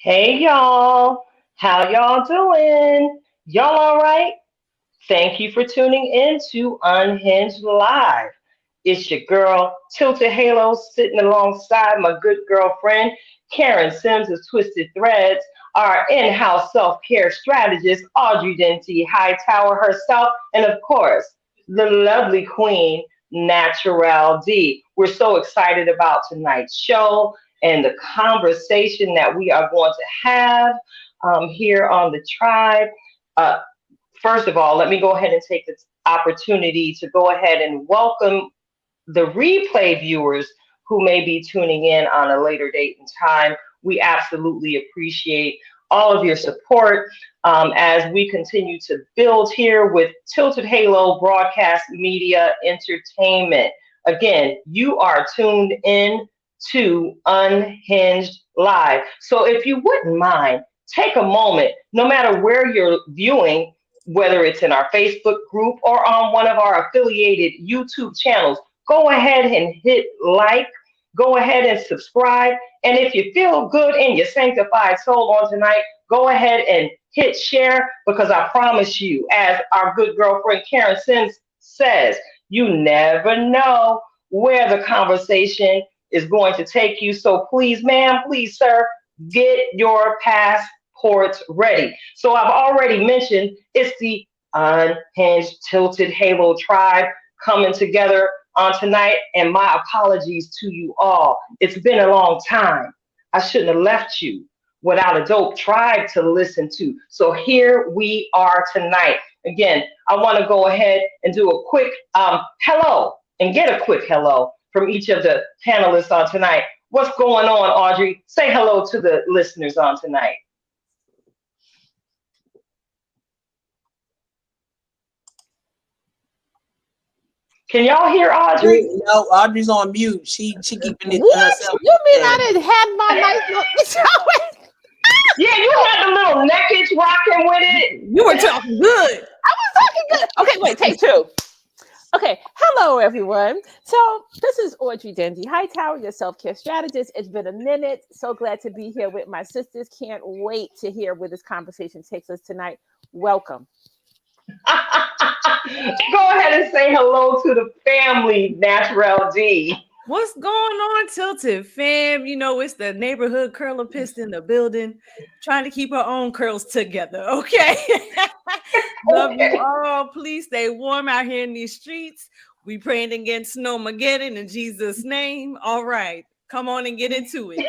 Hey y'all, how y'all doing? Y'all all right? Thank you for tuning in to Unhinged Live. It's your girl, Tilted Halo, sitting alongside my good girlfriend, Karen Sims of Twisted Threads, our in-house self-care strategist, Audrey Denty Hightower herself, and of course, the lovely queen, Natural D. We're so excited about tonight's show and the conversation that we are going to have here on the tribe. Uh, First of all, let me go ahead and take this opportunity to go ahead and welcome the replay viewers who may be tuning in on a later date and time. We absolutely appreciate all of your support as we continue to build here with Tilted Halo Broadcast Media Entertainment. Again, you are tuned in to Unhinged Live. So if you wouldn't mind, take a moment, no matter where you're viewing, whether it's in our Facebook group or on one of our affiliated YouTube channels, go ahead and hit like, go ahead and subscribe. And if you feel good in your sanctified soul on tonight, go ahead and hit share because I promise you, as our good girlfriend Karen Sims says, you never know where the conversation is going to take you. So please, ma'am, please, sir, get your passports ready. So I've already mentioned it's the Unhinged Tilted Halo tribe coming together on tonight, and my apologies to you all. It's been a long time. I shouldn't have left you without a dope tribe to listen to. So here we are tonight. Again, I want to go ahead and do a quick hello and get a quick hello from each of the panelists on tonight. What's going on, Audrey? Say hello to the listeners on tonight. Can y'all hear Audrey? No, Audrey's on mute. She keeping it to What? herself. You mean I didn't have my nice little Yeah, you had the little neckage rocking with it. You were talking good. I was talking good. Okay, wait, take two. Okay, hello everyone. So this is Audrey Dendy Hightower, your self-care strategist. It's been a minute. So glad to be here with my sisters. Can't wait to hear where this conversation takes us tonight. Welcome. Go ahead and say hello to the family, Natural D. What's going on, Tilted fam? You know, it's the neighborhood curlapist in the building, trying to keep her own curls together. Okay. Love you all. Please stay warm out here in these streets. We praying against snowmageddon in Jesus' name. All right. Come on and get into it.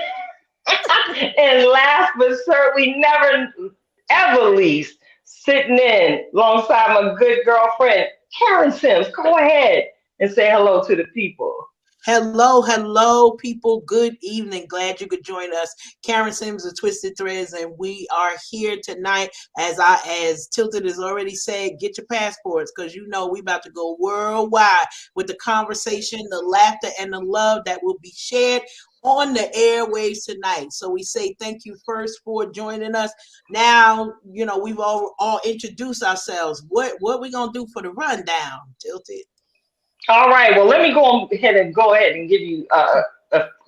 And last but certainly never ever least, sitting in alongside my good girlfriend, Karen Sims. Go ahead and say hello to the people. Hello, people. Good evening. Glad you could join us. Karen Sims of Twisted Threads, and we are here tonight. As Tilted has already said, get your passports because you know we about to go worldwide with the conversation, the laughter, and the love that will be shared on the airwaves tonight. So we say thank you first for joining us. Now, you know, we've all introduced ourselves. What we gonna do for the rundown, Tilted? All right. Well, let me go ahead and give you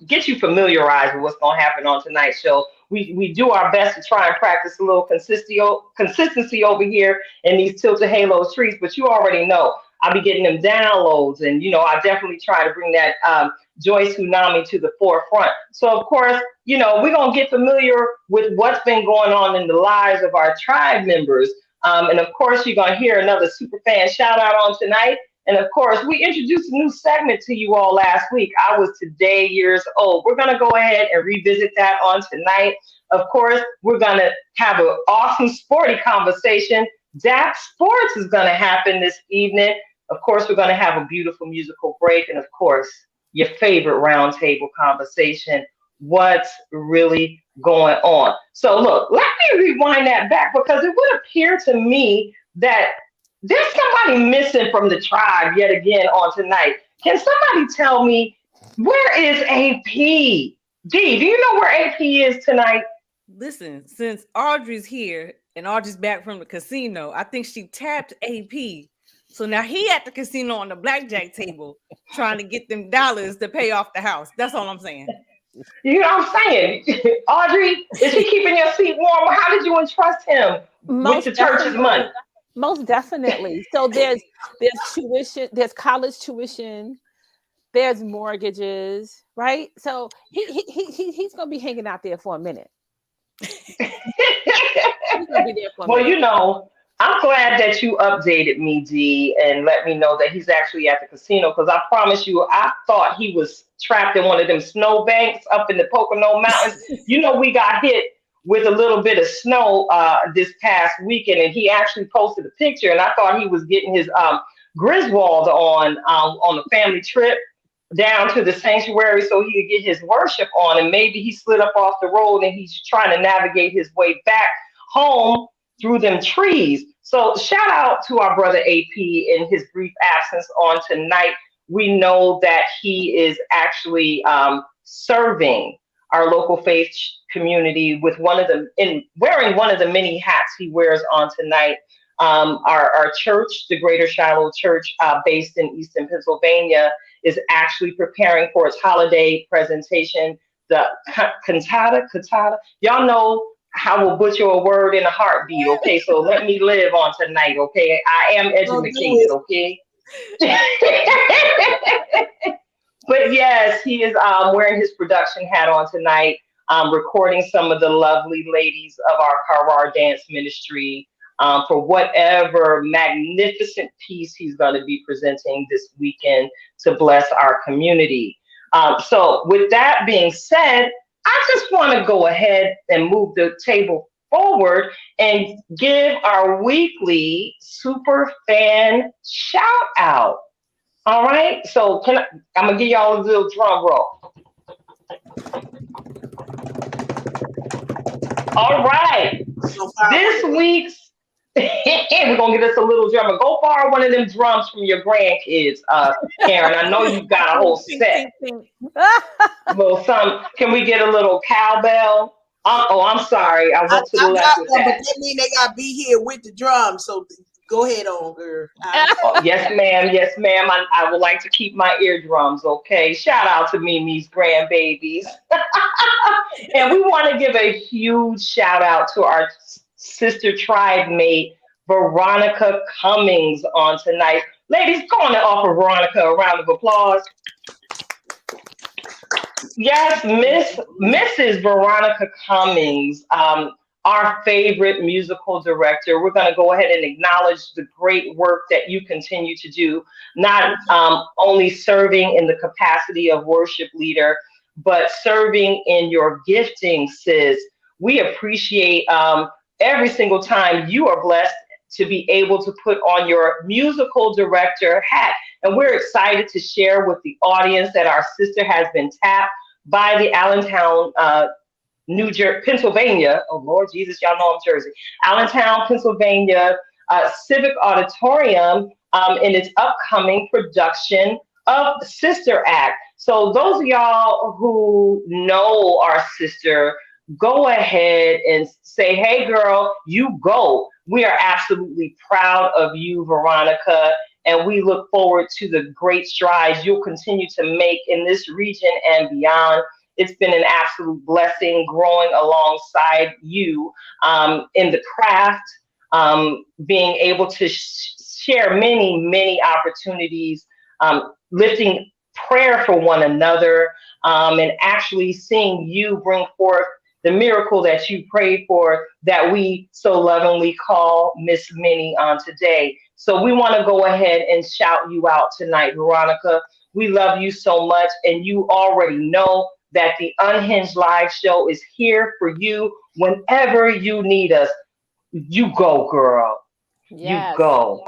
get you familiarized with what's going to happen on tonight's show. We do our best to try and practice a little consistency over here in these Tilted Halo streets, but you already know I'll be getting them downloads, and you know I definitely try to bring that Joyce Tsunami to the forefront. So of course, you know we're gonna get familiar with what's been going on in the lives of our tribe members, and of course you're gonna hear another super fan shout out on tonight. And of course, we introduced a new segment to you all last week. I was today years old. We're going to go ahead and revisit that on tonight. Of course, we're going to have an awesome sporty conversation. DAP Sports is going to happen this evening. Of course, we're going to have a beautiful musical break. And of course, your favorite roundtable conversation. What's really going on? So look, let me rewind that back because it would appear to me that there's somebody missing from the tribe yet again on tonight. Can somebody tell me where is AP? D, do you know where AP is tonight? Listen, since Audrey's here and Audrey's back from the casino, I think she tapped AP. So now he at the casino on the blackjack table trying to get them dollars to pay off the house. That's all I'm saying. You know what I'm saying? Audrey, is he keeping your seat warm? How did you entrust him with Most the church's money? definitely. Most definitely. So there's tuition, there's college tuition, there's mortgages, right? So he's gonna be hanging out there for a minute. He's gonna be there for a Well, minute. you know, I'm glad that you updated me, D, and let me know that he's actually at the casino because I promise you, I thought he was trapped in one of them snow banks up in the Pocono Mountains. You know, we got hit with a little bit of snow this past weekend, and he actually posted a picture, and I thought he was getting his Griswold on a family trip down to the sanctuary so he could get his worship on, and maybe he slid up off the road and he's trying to navigate his way back home through them trees. So shout out to our brother AP in his brief absence on tonight. We know that he is actually serving our local faith community with one of the in wearing one of the many hats he wears on tonight. Our church, the Greater Shiloh Church, based in Easton, Pennsylvania, is actually preparing for its holiday presentation. The cantata. Y'all know how we'll butcher a word in a heartbeat. Okay, so let me live on tonight. Okay, I am Don't do educated. it. Okay. But yes, he is wearing his production hat on tonight, recording some of the lovely ladies of our Karwar dance ministry for whatever magnificent piece he's going to be presenting this weekend to bless our community. So, with that being said, I just want to go ahead and move the table forward and give our weekly super fan shout out. All right, so I'm gonna give y'all a little drum roll. All right, So far, this week's we're gonna get us a little drummer. Go borrow one of them drums from your grandkids, Karen. I know you got a whole Ping, set. ping, ping. Well, some. Can we get a little cowbell? Oh, I'm sorry. I went to the I left got with one, but that. that mean they gotta be here with the drums. So go ahead on, girl. Oh, yes, ma'am. Yes, ma'am. I would like to keep my eardrums. Okay. Shout out to Mimi's grandbabies. And we want to give a huge shout out to our sister tribe mate, Veronica Cummings, on tonight. Ladies, go on and offer Veronica a round of applause. Yes, Mrs. Veronica Cummings, our favorite musical director. We're going to go ahead and acknowledge the great work that you continue to do, not only serving in the capacity of worship leader, but serving in your gifting, sis. We appreciate every single time you are blessed to be able to put on your musical director hat. And we're excited to share with the audience that our sister has been tapped by the Allentown, Pennsylvania. Oh Lord Jesus, y'all know I'm Jersey. Allentown, Pennsylvania Civic Auditorium in its upcoming production of Sister Act. So those of y'all who know our sister, go ahead and say, "Hey, girl, you go." We are absolutely proud of you, Veronica, and we look forward to the great strides you'll continue to make in this region and beyond. It's been an absolute blessing growing alongside you in the craft, being able to share many, many opportunities, lifting prayer for one another, and actually seeing you bring forth the miracle that you prayed for that we so lovingly call Miss Minnie on today. So we want to go ahead and shout you out tonight, Veronica. We love you so much, and you already know that the Unhinged Live Show is here for you whenever you need us. You go, girl. You Yes. go.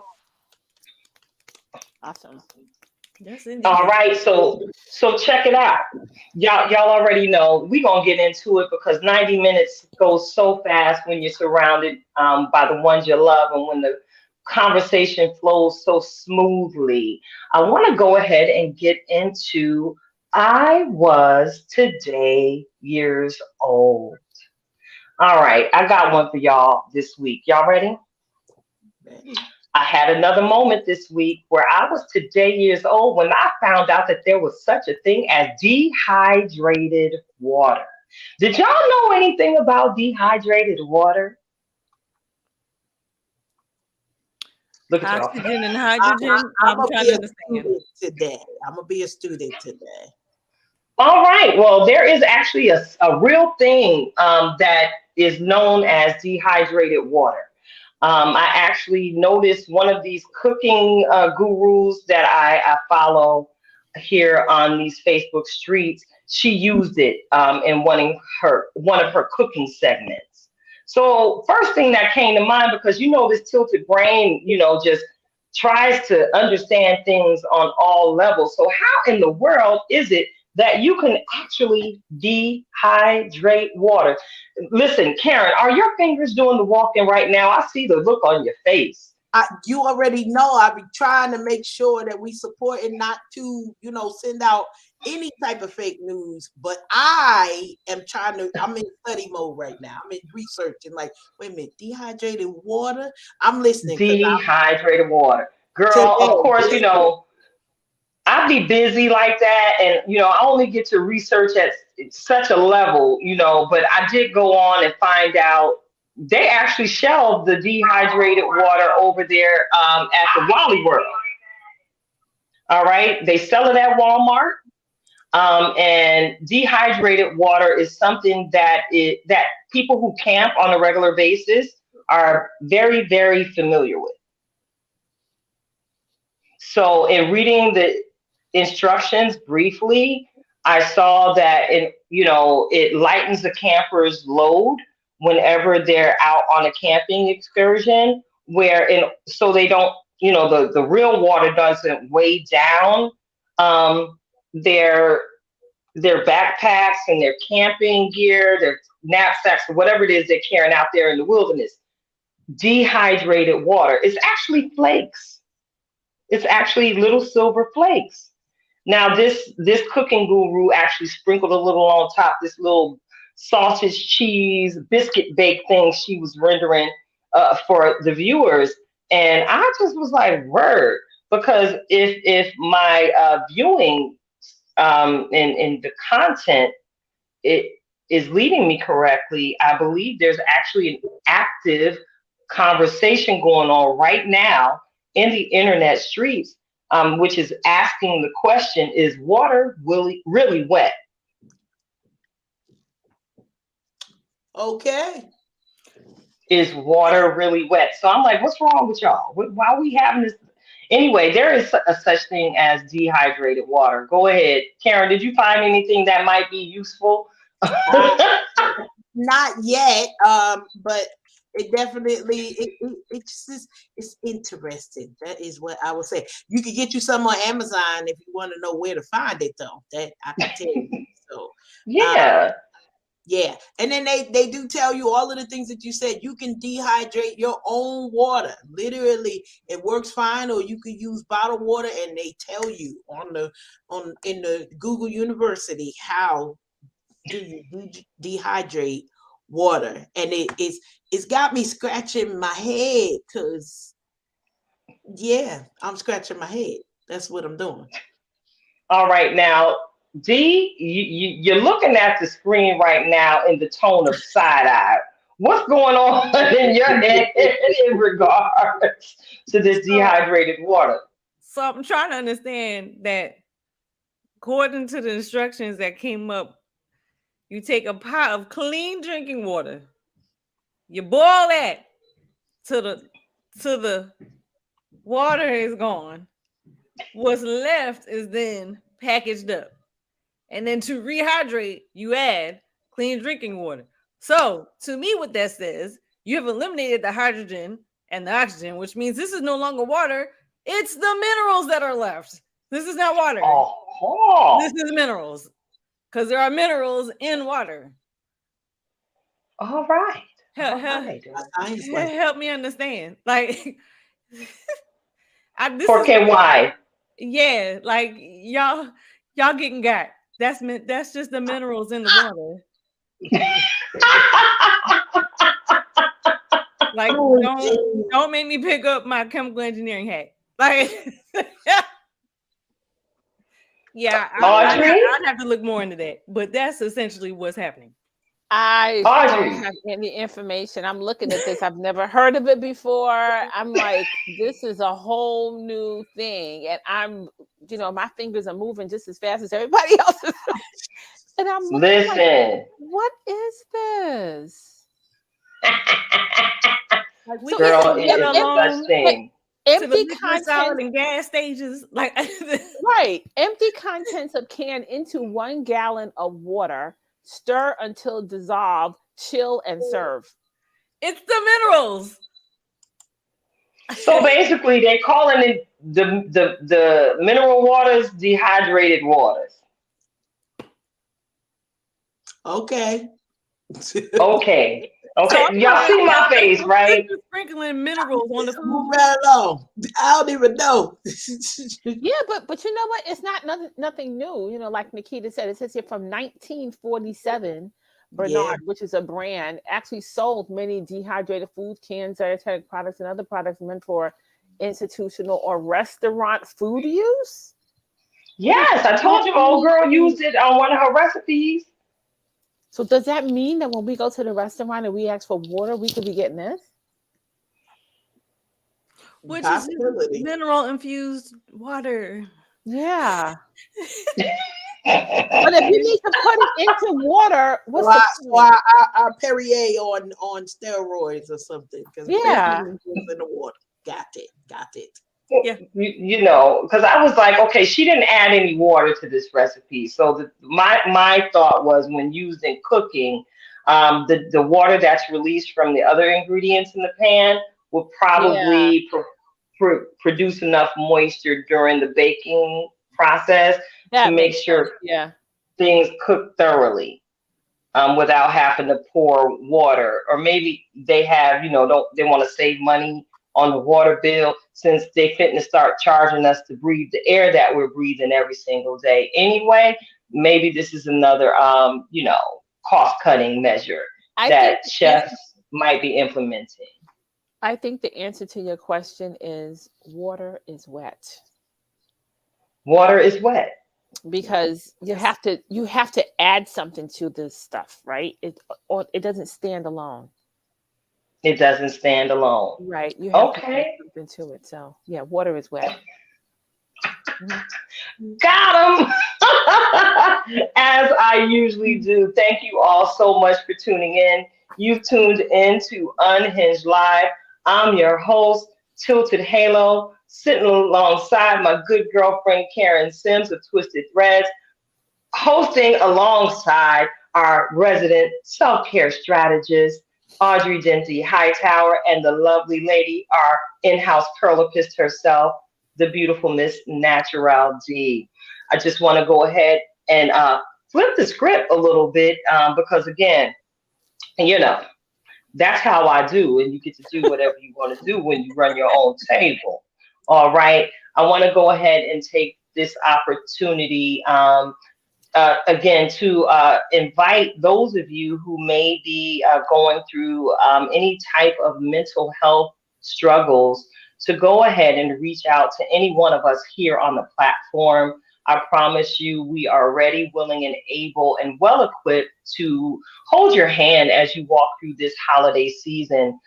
Awesome. Yes, All indeed. right, so check it out. Y'all already know we gonna get into it because 90 minutes goes so fast when you're surrounded by the ones you love and when the conversation flows so smoothly. I want to go ahead and get into I was today years old. All right, I got one for y'all this week. Y'all ready? I had another moment this week where I was today years old when I found out that there was such a thing as dehydrated water. Did y'all know anything about dehydrated water? Look at y'all. Oxygen and I, hydrogen. I'm I'm gonna trying be to a understand. student today. I'm gonna be a student today. All right. Well, there is actually a real thing that is known as dehydrated water. I actually noticed one of these cooking gurus that I follow here on these Facebook streets. She used it in one of her cooking segments. So first thing that came to mind, because this tilted brain, just tries to understand things on all levels. So how in the world is it that you can actually dehydrate water? Listen, Karen, are your fingers doing the walking right now? I see the look on your face. You already know I be trying to make sure that we support and not to, send out any type of fake news. But I am I'm in study mode right now. I'm in research and like, wait a minute, dehydrated water. I'm listening because Dehydrated water. Girl, of today, course, listen, I be busy like that, and I only get to research at such a level, but I did go on and find out they actually shelved the dehydrated water over there at the Wally World. All right, they sell it at Walmart. And dehydrated water is something that people who camp on a regular basis are very, very familiar with. So, in reading the instructions briefly, I saw that it lightens the camper's load whenever they're out on a camping excursion, so they don't, the real water doesn't weigh down um, their their backpacks and their camping gear, their knapsacks, or whatever it is they're carrying out there in the wilderness. Dehydrated water is actually flakes. It's actually little silver flakes. Now, this cooking guru actually sprinkled a little on top, this little sausage cheese biscuit bake thing she was rendering for the viewers, and I just was like, "Word!" Because if my viewing in the content it is leading me correctly, I believe there's actually an active conversation going on right now in the internet streets, which is asking the question: is water really wet? okay. Is water really wet? So I'm like, what's wrong with y'all? Why are we having this? Anyway, there is a such thing as dehydrated water. Go ahead, Karen. Did you find anything that might be useful? Uh, Not yet, but it definitely it's just it's interesting. That is what I would say. You could get you some on Amazon if you want to know where to find it, though. That I can tell you. So, uh, Yeah. yeah, and then they do tell you all of the things that you said. You can dehydrate your own water. Literally, it works fine, or you could use bottled water, and they tell you on in the Google University how do you dehydrate water, and it's got me scratching my head because yeah, I'm scratching my head. That's what I'm doing. All right, now, D, you're looking at the screen right now in the tone of side eye. What's going on in your head in regards to this So, dehydrated water? so I'm trying to understand that according to the instructions that came up, you take a pot of clean drinking water, you boil that till the water is gone. What's left is then packaged up. And then to rehydrate, you add clean drinking water. So, to me, what that says, you have eliminated the hydrogen and the oxygen, which means this is no longer water. It's the minerals that are left. This is not water. This Oh, is minerals because there are minerals in water. all right. Help, All help, right. A science lesson. help me understand. Like, this For is KY. yeah. Like y'all getting got. That's just the minerals in the water. Like, Oh, don't make me pick up my chemical engineering hat. Like, yeah, Audrey? I'd have to look more into that. But that's essentially what's happening. I don't Audrey. have any information. I'm looking at this. I've never heard of it before. I'm like, this is a whole new thing. And my fingers are moving just as fast as everybody else's. And I'm looking like, Listen. what is this? Like, we So can't is Girl, it it is such wait, thing. to the empty liquid, solid, content? and gas stages. Like, Right. Empty contents of can into 1 gallon of water. Stir until dissolved. Chill and serve. it's the minerals. So basically, they calling it the mineral waters dehydrated waters. okay. Okay. So Okay. Y'all see my face, right? just sprinkling minerals on the Move food. right along. I don't even know. Yeah, but you know what? It's not nothing new. Like Nikita said, it says here from 1947, Yeah. Bernard, which is a brand, actually sold many dehydrated food cans, dietetic products, and other products meant for institutional or restaurant food use. Yes, I told you, old girl used it on one of her recipes. So does that mean that when we go to the restaurant and we ask for water, we could be getting this? Which is Possibility. mineral infused water. Yeah. But if you Yes. need to put it into water, what's So, the point? our Perrier on steroids or something. Because Yeah. in the water. Got it. Yeah. Because I was like, okay, she didn't add any water to this recipe. So my thought was when used in cooking, the water that's released from the other ingredients in the pan will Yeah. probably produce enough moisture during the baking process to That make makes sense. sure Yeah. things cook thoroughly. Without having to pour water, or maybe they have, they want to save money on the water bill since they fitting to start charging us to breathe the air that we're breathing every single day. Anyway, maybe this is another, cost cutting measure I think that chefs might be implementing. I think the answer to your question is water is wet. Water is wet. Because you have to add something to this stuff, right? It doesn't stand alone. It doesn't stand alone. Right. You have to add Okay, something to it. So yeah, water is wet. Mhm. got them. As I usually do. Thank you all so much for tuning in. You've tuned in to Unhinged Live. I'm your host, Tilted Halo, sitting alongside my good girlfriend Karen Sims of Twisted Threads, hosting alongside our resident self-care strategist, Audrey Denty Hightower, and the lovely lady, our in-house curlipist herself, the beautiful Miss Natural D. I just want to go ahead and flip the script a little bit because, again, you know, that's how I do, and you get to do whatever you want to do when you run your own table. All right. I want to go ahead and take this opportunity again to invite those of you who may be going through any type of mental health struggles to go ahead and reach out to any one of us here on the platform. I promise you, we are ready, willing, and able and well equipped to hold your hand as you walk through this holiday season.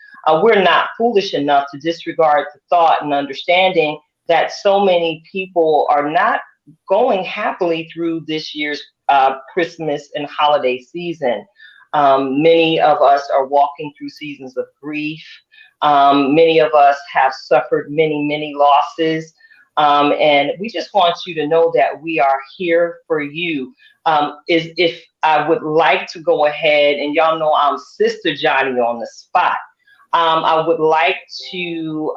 We're not foolish enough to disregard the thought and understanding that so many people are not going happily through this year's Christmas and holiday season. Many of us are walking through seasons of grief. Many of us have suffered many losses. And we just want you to know that we are here for you. Is if I would like to go ahead, and y'all know I'm Sister Johnny on the spot. I would like to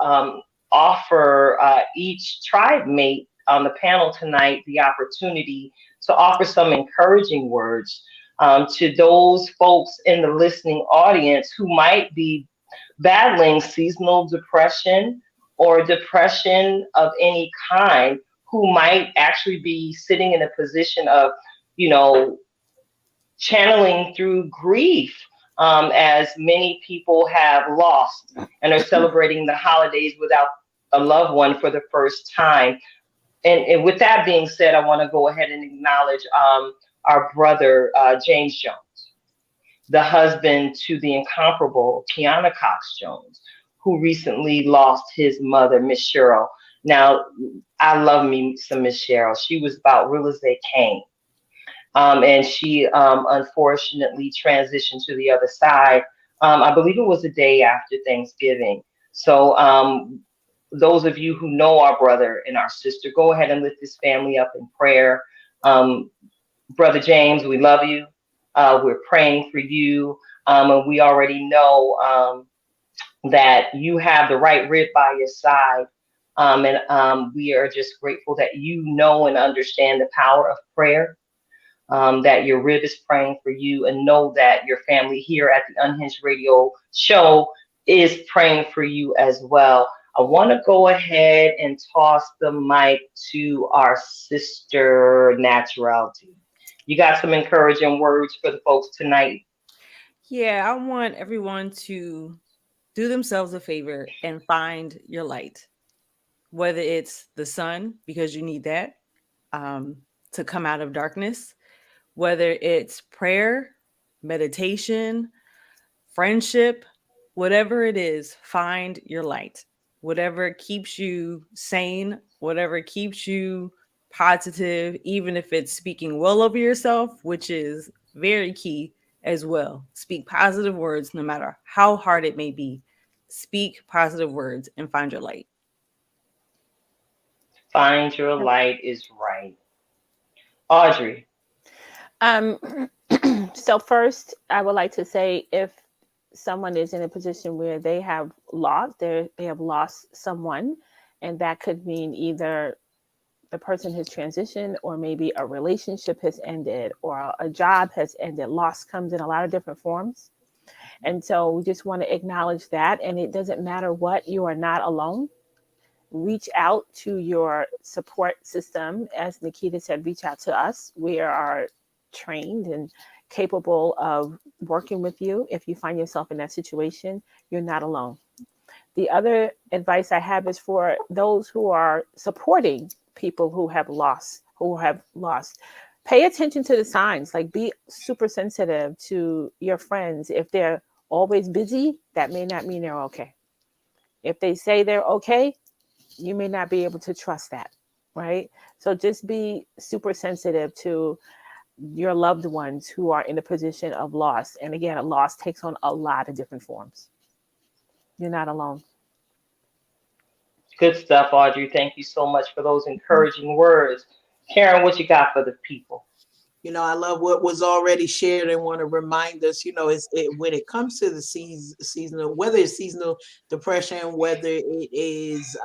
offer each tribe mate on the panel tonight the opportunity to offer some encouraging words to those folks in the listening audience who might be battling seasonal depression or depression of any kind, who might actually be sitting in a position of, channeling through grief as many people have lost and are celebrating the holidays without a loved one for the first time. And with that being said, I want to go ahead and acknowledge our brother, James Jones, the husband to the incomparable Kiana Cox Jones, who recently lost his mother, Miss Cheryl. Now, I love me some Miss Cheryl. She was about real as they came. And she unfortunately transitioned to the other side. I believe it was the day after Thanksgiving. So, those of you who know our brother and our sister, go ahead and lift this family up in prayer. Um, Brother James, we love you. We're praying for you. And we already know that you have the right rib by your side. And we are just grateful that you know and understand the power of prayer, that your rib is praying for you, and know that your family here at the Unhinged Radio Show is praying for you as well. I want to go ahead and toss the mic to our sister Naturality. You got some encouraging words for the folks tonight? Yeah, I want everyone to do themselves a favor and find your light, whether it's the sun, because you need that to come out of darkness, whether it's prayer, meditation, friendship, whatever it is, find your light. Whatever keeps you sane, whatever keeps you positive, even if it's speaking well over yourself, which is very key as well. Speak positive words no matter how hard it may be. Speak positive words and find your light. Find your light is right. Audrey. Um, so first, I would like to say if someone is in a position where they have lost someone, and that could mean either the person has transitioned or maybe a relationship has ended or a job has ended. Loss comes in a lot of different forms. And so we just want to acknowledge that. And it doesn't matter what, you are not alone. Reach out to your support system. As Nikita said, reach out to us. We are trained and capable of working with you. If you find yourself in that situation, you're not alone. The other advice I have is for those who are supporting people who have lost. Pay attention to the signs, like be super sensitive to your friends. If they're always busy, that may not mean they're okay. If they say they're okay, you may not be able to trust that, right? So just be super sensitive to your loved ones who are in a position of loss. And again, a loss takes on a lot of different forms. You're not alone. Good stuff, Audrey. Thank you so much for those encouraging words. Karen, what you got for the people? I love what was already shared and want to remind us, when it comes to the seasonal, whether it's seasonal depression, whether it is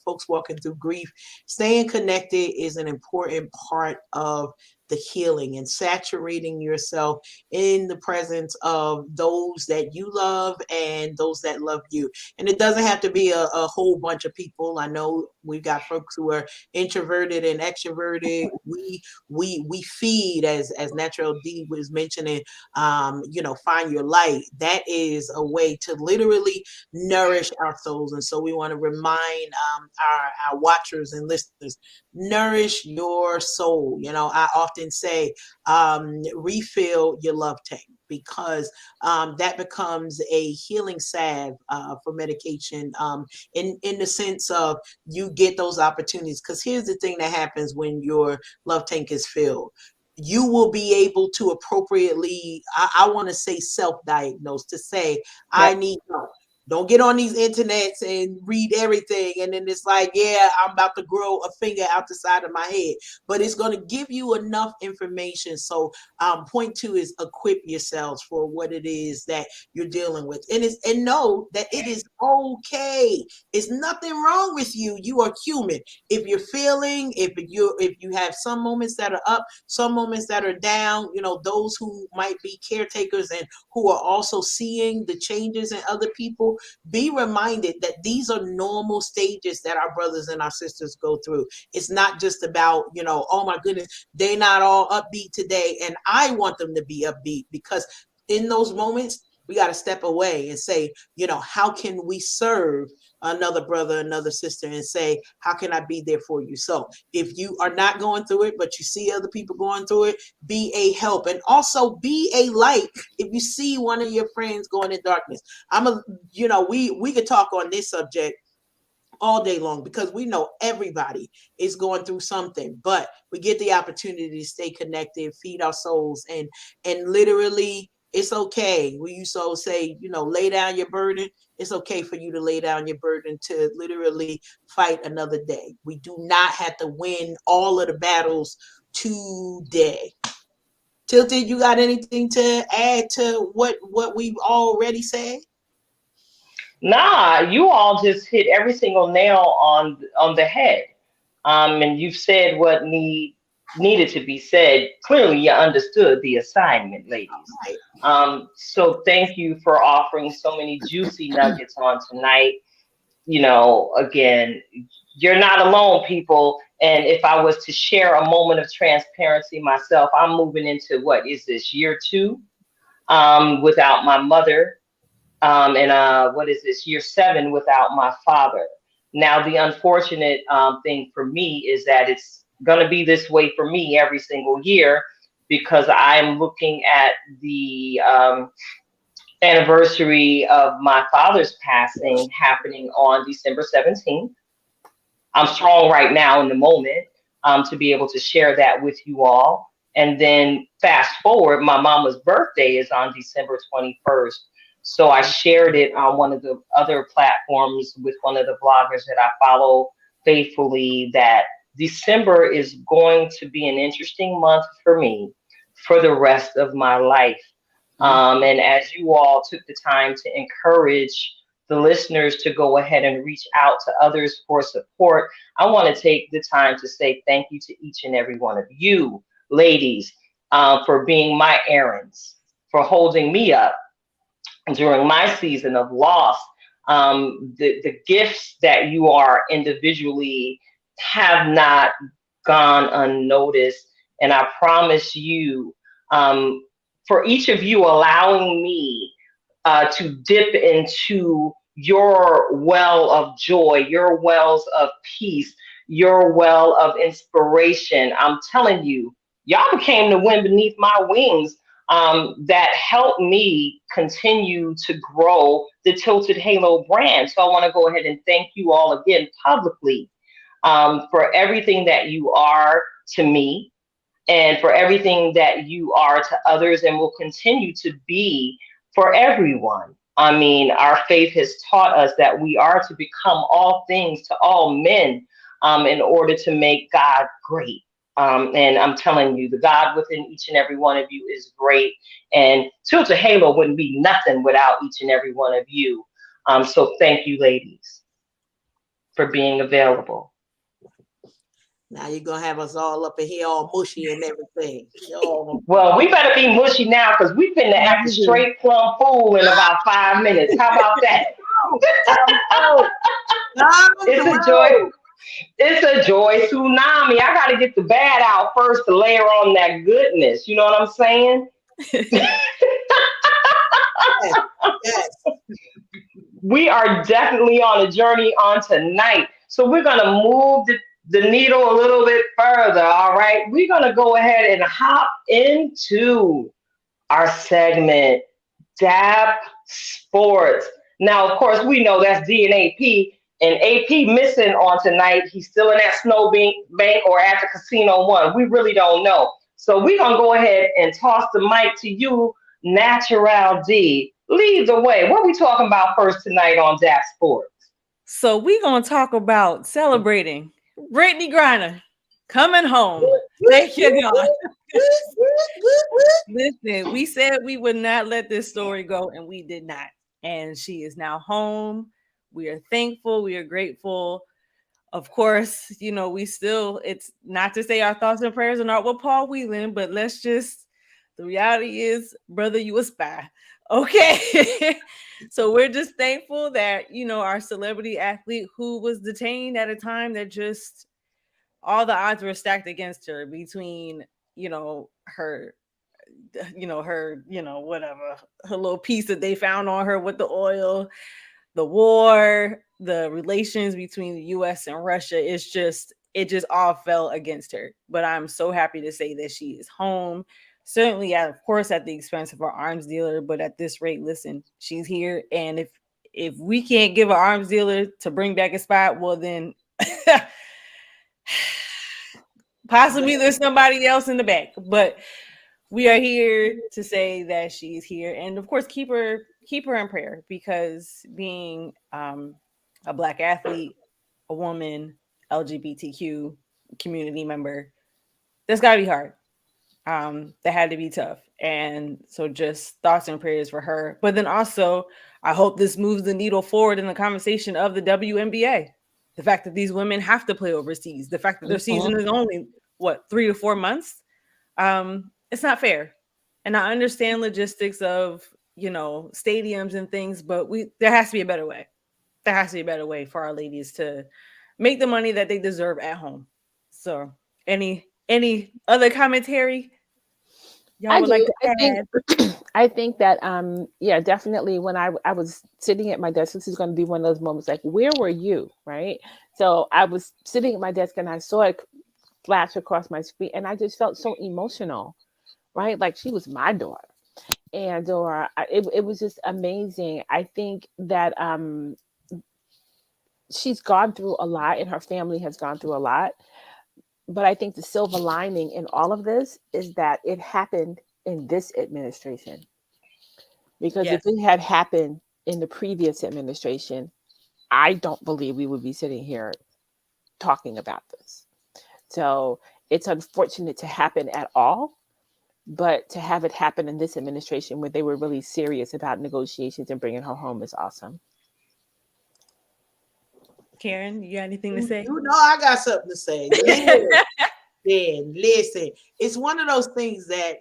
folks walking through grief, staying connected is an important part of the healing and saturating yourself in the presence of those that you love and those that love you. And it doesn't have to be a whole bunch of people. I know we've got folks who are introverted and extroverted. We feed, as Natural D was mentioning, find your light. That is a way to literally nourish our souls. And so we want to remind our watchers and listeners, nourish your soul. I often say, refill your love tank, because that becomes a healing salve for medication, in the sense of you get those opportunities. Because here's the thing that happens when your love tank is filled. You will be able to appropriately, I want to say, self-diagnose, to say, I Yep. need help. Don't get on these internets and read everything. And then it's like, yeah, I'm about to grow a finger out the side of my head. But it's going to give you enough information. So point two is equip yourselves for what it is that you're dealing with. And know that it is okay. It's nothing wrong with you. You are human. If you're feeling, if you have some moments that are up, some moments that are down, those who might be caretakers and who are also seeing the changes in other people, be reminded that these are normal stages that our brothers and our sisters go through. It's not just about, oh my goodness, they're not all upbeat today, and I want them to be upbeat, because in those moments, We got to step away and say, how can we serve another brother, another sister, and say, how can I be there for you? So if you are not going through it, but you see other people going through it, be a help, and also be a light. If you see one of your friends going in darkness, we could talk on this subject all day long because we know everybody is going through something, but we get the opportunity to stay connected, feed our souls, and literally it's okay. We used to say, lay down your burden. It's okay for you to lay down your burden to literally fight another day. We do not have to win all of the battles today. Tilted, you got anything to add to what we've already said? Nah, you all just hit every single nail on the head. And you've said what needed to be said. Clearly, you understood the assignment, ladies. Right. So thank you for offering so many juicy nuggets on tonight. Again, you're not alone, people. And if I was to share a moment of transparency myself, I'm moving into what is this, year 2, without my mother, and what is this, year 7 without my father. Now, the unfortunate thing for me is that it's going to be this way for me every single year because I'm looking at the anniversary of my father's passing happening on December 17th. I'm strong right now in the moment to be able to share that with you all. And then fast forward, my mama's birthday is on December 21st. So I shared it on one of the other platforms with one of the bloggers that I follow faithfully that December is going to be an interesting month for me for the rest of my life. And as you all took the time to encourage the listeners to go ahead and reach out to others for support, I want to take the time to say thank you to each and every one of you, ladies, for being my errands, for holding me up during my season of loss. The gifts that you are individually have not gone unnoticed. And I promise you, for each of you allowing me to dip into your well of joy, your wells of peace, your well of inspiration. I'm telling you, y'all became the wind beneath my wings that helped me continue to grow the Tilted Halo brand. So I want to go ahead and thank you all again publicly for everything that you are to me and for everything that you are to others and will continue to be for everyone. I mean, our faith has taught us that we are to become all things to all men in order to make God great. And I'm telling you, the God within each and every one of you is great. And Tilted Halo wouldn't be nothing without each and every one of you. So thank you, ladies, for being available. Now you're gonna have us all up in here all mushy and everything. Well, we better be mushy now because we finna act a straight plum fool in about 5 minutes. How about that? It's a joy. It's a joy tsunami. I got to get the bad out first to layer on that goodness. You know what I'm saying? Yes. We are definitely on a journey on tonight. So we're going to move the needle a little bit further. All right. We're going to go ahead and hop into our segment, DAP Sports. Now, of course, we know that's D and AP. And AP missing on tonight. He's still in that snow bank or at the Casino One. We really don't know. So we're going to go ahead and toss the mic to you, Natural D. Lead the way. What are we talking about first tonight on DAP Sports? So we're going to talk about celebrating Brittany Griner coming home. Thank you, God. Listen, we said we would not let this story go, and we did not. And she is now home. We are thankful. We are grateful. Of course, we still, it's not to say our thoughts and prayers are not with Paul Whelan, but the reality is, brother, you a spy. Okay. So we're just thankful that, our celebrity athlete who was detained at a time that just all the odds were stacked against her between, her her, whatever, her little piece that they found on her with the oil, the war, the relations between the US and Russia. It just all fell against her. But I'm so happy to say that she is home. Certainly, of course, at the expense of our arms dealer. But at this rate, listen, she's here. And if we can't give an arms dealer to bring back a spot, well, then possibly there's somebody else in the back. But we are here to say that she's here, and of course, keep her in prayer, because being a Black athlete, a woman, LGBTQ community member, that's got to be hard. That had to be tough, and so just thoughts and prayers for her. But then also, I hope this moves the needle forward in the conversation of the WNBA. The fact that these women have to play overseas, the fact that their season is only 3 to 4 months. It's not fair. And I understand logistics of, stadiums and things, but there has to be a better way. There has to be a better way for our ladies to make the money that they deserve at home. So any other commentary y'all would like to add? I think that yeah, definitely when I was sitting at my desk, this is going to be one of those moments like, where were you? Right. So I was sitting at my desk and I saw it flash across my screen, and I just felt so emotional, right? Like she was my daughter. And it was just amazing. I think that she's gone through a lot, and her family has gone through a lot. But I think the silver lining in all of this is that it happened in this administration. Because if it had happened in the previous administration, I don't believe we would be sitting here talking about this. So it's unfortunate to happen at all, but to have it happen in this administration where they were really serious about negotiations and bringing her home is awesome. Karen, you got anything to say? I got something to say. Listen, it's one of those things that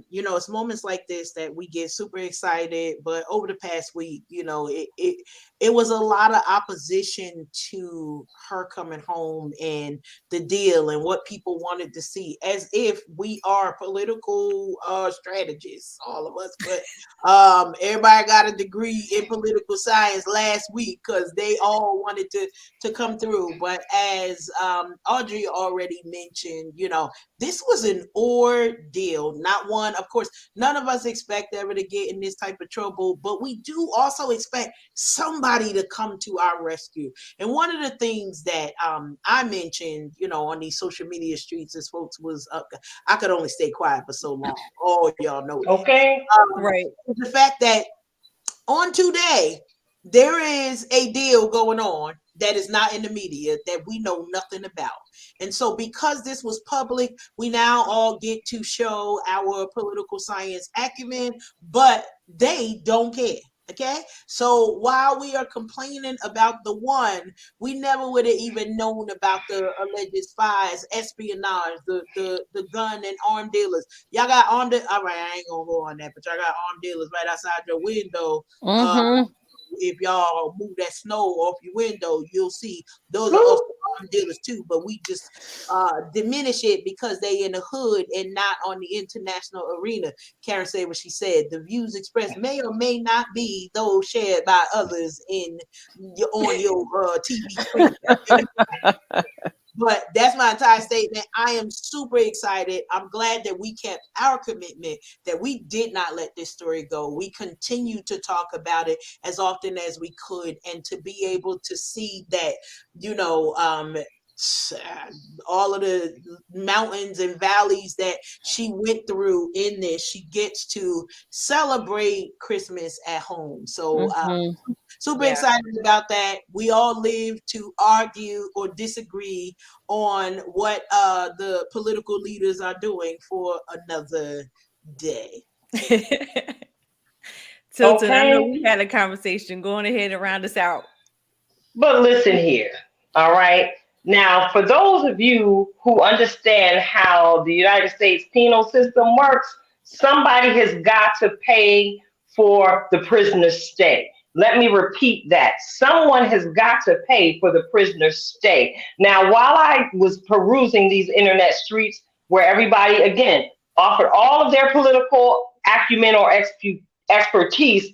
it's moments like this that we get super excited. But over the past week, it was a lot of opposition to her coming home and the deal and what people wanted to see, as if we are political strategists, all of us. But everybody got a degree in political science last week because they all wanted to come through. But as Audrey already mentioned, this was an ordeal, not one. Of course, none of us expect ever to get in this type of trouble, but we do also expect somebody to come to our rescue. And one of the things that I mentioned, on these social media streets, as folks was up, I could only stay quiet for so long. Oh, y'all know that. Okay. Right. The fact that on today, there is a deal going on that is not in the media that we know nothing about. And so because this was public, we now all get to show our political science acumen, but they don't care. Okay, so while we are complaining about the one, we never would have even known about the alleged spies, espionage, the gun and arm dealers. Y'all got all right, I ain't gonna go on that, but y'all got arm dealers right outside your window. If y'all move that snow off your window, you'll see those are also arm dealers too. But we just diminish it because they in the hood and not on the international arena. Karen said what she said. The views expressed may or may not be those shared by others on your TV screen. But that's my entire statement. I am super excited. I'm glad that we kept our commitment, that we did not let this story go. We continue to talk about it as often as we could, and to be able to see that, all of the mountains and valleys that she went through in this, she gets to celebrate Christmas at home. So super excited about that. We all live to argue or disagree on what the political leaders are doing for another day. Tilton, I know we had a conversation. Going ahead and round us out. But listen here, all right? Now, for those of you who understand how the United States penal system works, somebody has got to pay for the prisoner's stay. Let me repeat that. Someone has got to pay for the prisoner's stay. Now, while I was perusing these internet streets where everybody, again, offered all of their political acumen or expertise.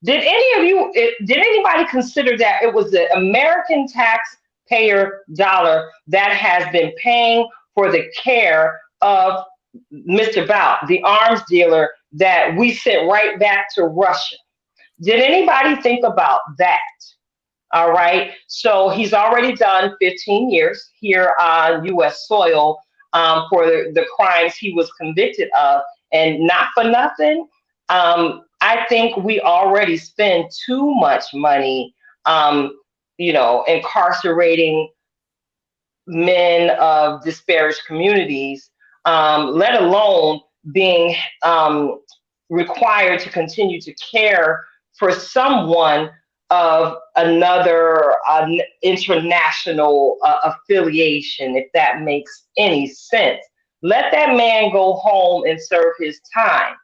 Did anybody consider that it was the American taxpayer dollar that has been paying for the care of Mr. Bout, the arms dealer that we sent right back to Russia? Did anybody think about that? All right. So he's already done 15 years here on U.S. soil for the crimes he was convicted of. And not for nothing, I think we already spend too much money, incarcerating men of disparaged communities, let alone being required to continue to care for someone of another international affiliation, if that makes any sense. Let that man go home and serve his time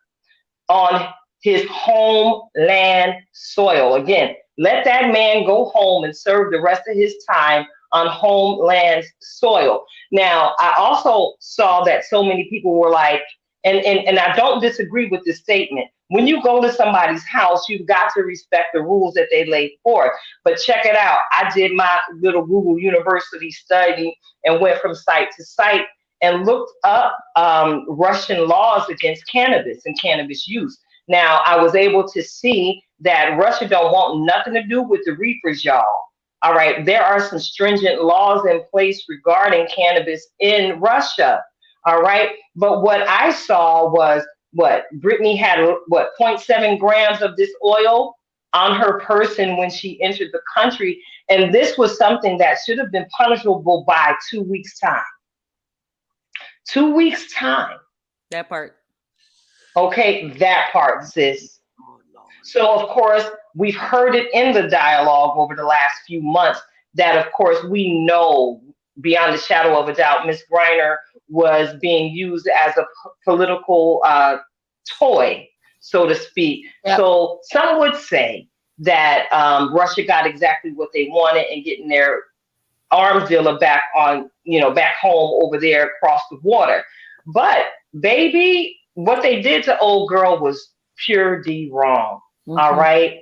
on his homeland soil. Again, let that man go home and serve the rest of his time on homeland soil. Now, I also saw that so many people were like, and I don't disagree with this statement. When you go to somebody's house, you've got to respect the rules that they lay forth. But check it out. I did my little Google University study and went from site to site and looked up Russian laws against cannabis and cannabis use. Now, I was able to see that Russia don't want nothing to do with the reefers, y'all. All right, there are some stringent laws in place regarding cannabis in Russia. All right, but what I saw was what Brittany had, what, zero point 0.7 grams of this oil on her person when she entered the country. And this was something that should have been punishable by 2 weeks' time. 2 weeks' time. That part. Okay, that part, sis. So, of course, we've heard it in the dialogue over the last few months that, of course, we know beyond a shadow of a doubt, Miss Griner was being used as a political toy, so to speak. Yep. So, some would say that Russia got exactly what they wanted and getting their arms dealer back on, back home over there across the water. But, baby, what they did to old girl was pure D wrong. Mm-hmm. All right.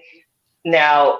Now,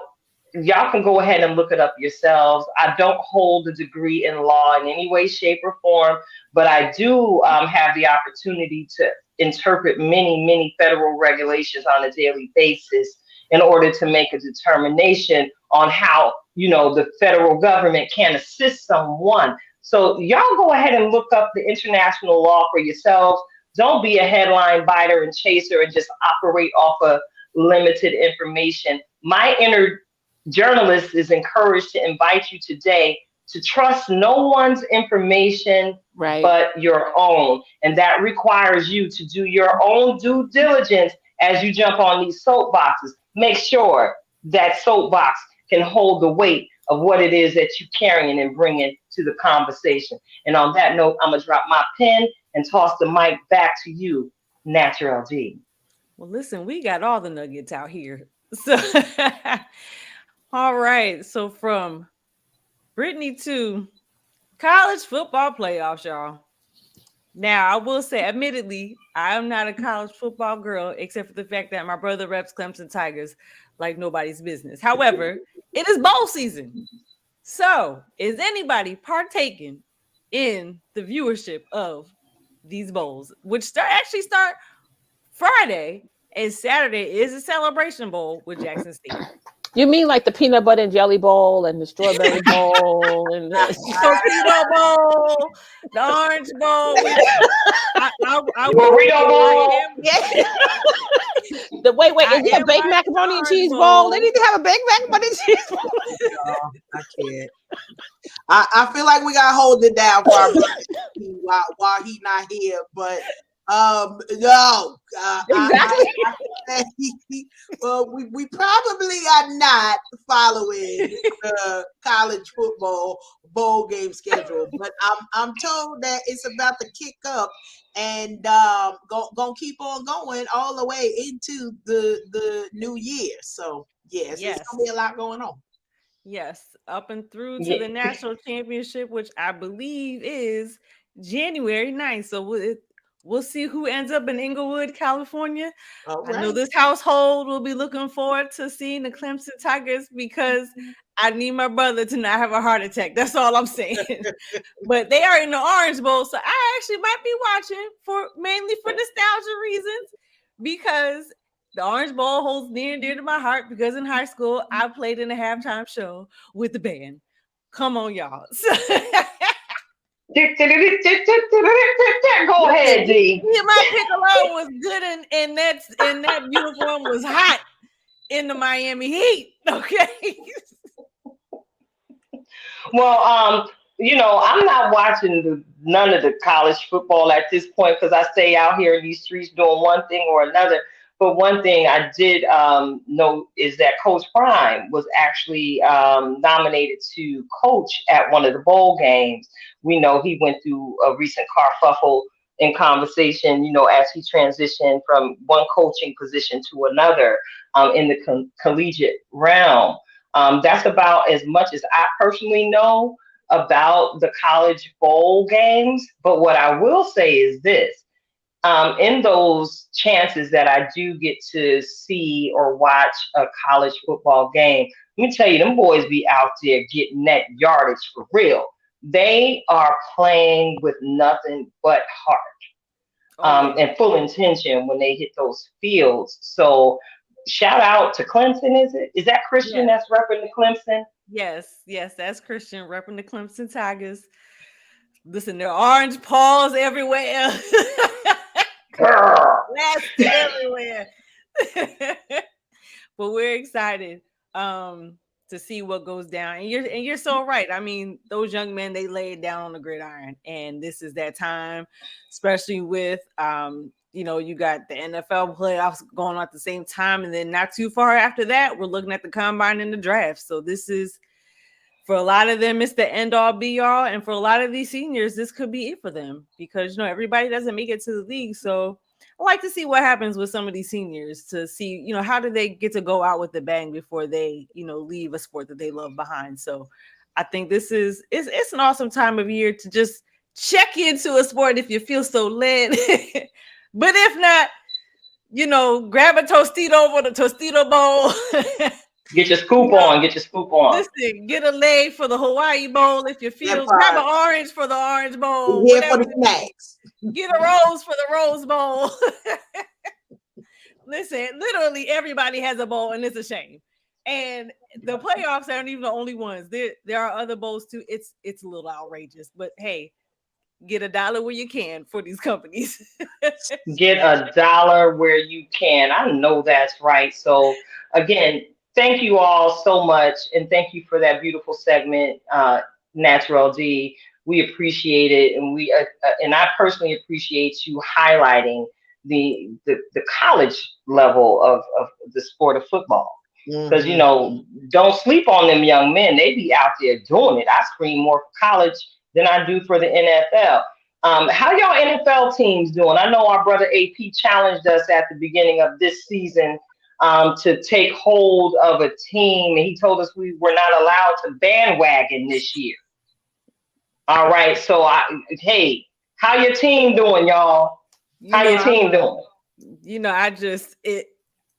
y'all can go ahead and look it up yourselves. I don't hold a degree in law in any way, shape, or form, but I do have the opportunity to interpret many, many federal regulations on a daily basis in order to make a determination on how, the federal government can assist someone. So y'all go ahead and look up the international law for yourselves. Don't be a headline biter and chaser and just operate off of limited information. My inner journalist is encouraged to invite you today to trust no one's information but your own. And that requires you to do your own due diligence as you jump on these soapboxes. Make sure that soapbox can hold the weight of what it is that you're carrying and bringing to the conversation. And on that note, I'm going to drop my pen and toss the mic back to you, Natural D. Well, listen, we got all the nuggets out here. So, all right. So from Brittany to college football playoffs, y'all. Now, I will say, admittedly, I'm not a college football girl, except for the fact that my brother reps Clemson Tigers like nobody's business. However, it is bowl season. So, is anybody partaking in the viewership of these bowls, which start Friday, and Saturday is a celebration bowl with Jackson State. You mean like the peanut butter and jelly bowl and the strawberry bowl and the torpedo bowl, the orange bowl, burrito bowl. Wait, is there a baked macaroni and cheese bowl? They need to have a baked macaroni and cheese bowl. No, I can't. I feel like we gotta hold it down for our while he's not here, but no, exactly. Well, we probably are not following the college football bowl game schedule, but I'm told that it's about to kick up and gonna keep on going all the way into the new year. So yes, it's gonna be a lot going on. Yes, up and through to the national championship, which I believe is January 9th. So we'll see who ends up in Inglewood, California. All I know right. this household will be looking forward to seeing the Clemson Tigers because I need my brother to not have a heart attack. That's all I'm saying. But they are in the Orange Bowl, so I actually might be watching for mainly for nostalgia reasons because the Orange Bowl holds near and dear to my heart because in high school I played in a halftime show with the band. Come on, y'all. Go Listen, ahead, D. my piccolo was good and that uniform was hot in the Miami Heat. Okay. Well, I'm not watching none of the college football at this point because I stay out here in these streets doing one thing or another. But one thing I did know is that Coach Prime was actually nominated to coach at one of the bowl games. We know he went through a recent carfuffle in conversation, as he transitioned from one coaching position to another in the collegiate realm. That's about as much as I personally know about the college bowl games. But what I will say is this. In those chances that I do get to see or watch a college football game, let me tell you, them boys be out there getting that yardage for real. They are playing with nothing but heart and full intention when they hit those fields. So shout out to Clemson, is it? Is that Christian Yes. that's repping the Clemson? Yes, that's Christian repping the Clemson Tigers. Listen, there are orange paws everywhere. Girl. Blasted everywhere. But we're excited to see what goes down. And you're so right. I mean, those young men, they lay it down on the gridiron, and this is that time, especially with you got the NFL playoffs going on at the same time, and then not too far after that, we're looking at the combine and the draft. So this is, for a lot of them, it's the end all be all, and for a lot of these seniors, this could be it for them because everybody doesn't make it to the league. So I like to see what happens with some of these seniors to see, how do they get to go out with the bang before they, leave a sport that they love behind. So I think this is it's an awesome time of year to just check into a sport if you feel so led. But if not, grab a Tostito for the Tostito Bowl. Get your scoop on. Get your scoop on. Listen, get a leg for the Hawaii Bowl if you feel. Grab an orange for the Orange Bowl. Here for the snacks. Get a rose for the Rose Bowl. Listen, literally everybody has a bowl, and it's a shame. And the playoffs aren't even the only ones. There are other bowls too. It's a little outrageous, but hey, get $1 where you can for these companies. Get $1 where you can. I know that's right. So again, thank you all so much, and thank you for that beautiful segment, Natural D. We appreciate it, and and I personally appreciate you highlighting the college level of the sport of football. Because don't sleep on them young men. They be out there doing it. I scream more for college than I do for the NFL. How y'all NFL teams doing? I know our brother AP challenged us at the beginning of this season to take hold of a team, and he told us we were not allowed to bandwagon this year. All right, so hey, how your team doing, y'all? How your team doing?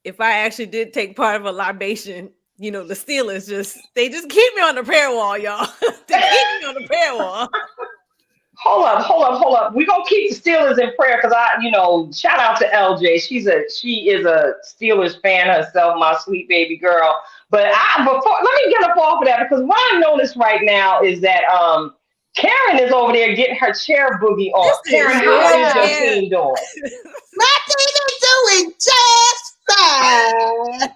If I actually did take part of a libation, the Steelers they just keep me on the prayer wall, y'all. They keep me on the prayer wall. Hold up. We're gonna keep the Steelers in prayer because shout out to LJ. She is a Steelers fan herself, my sweet baby girl. But let me get up off of that because what I noticed right now is that Karen is over there getting her chair boogie on. Karen, how is your team doing? My team is doing just fine.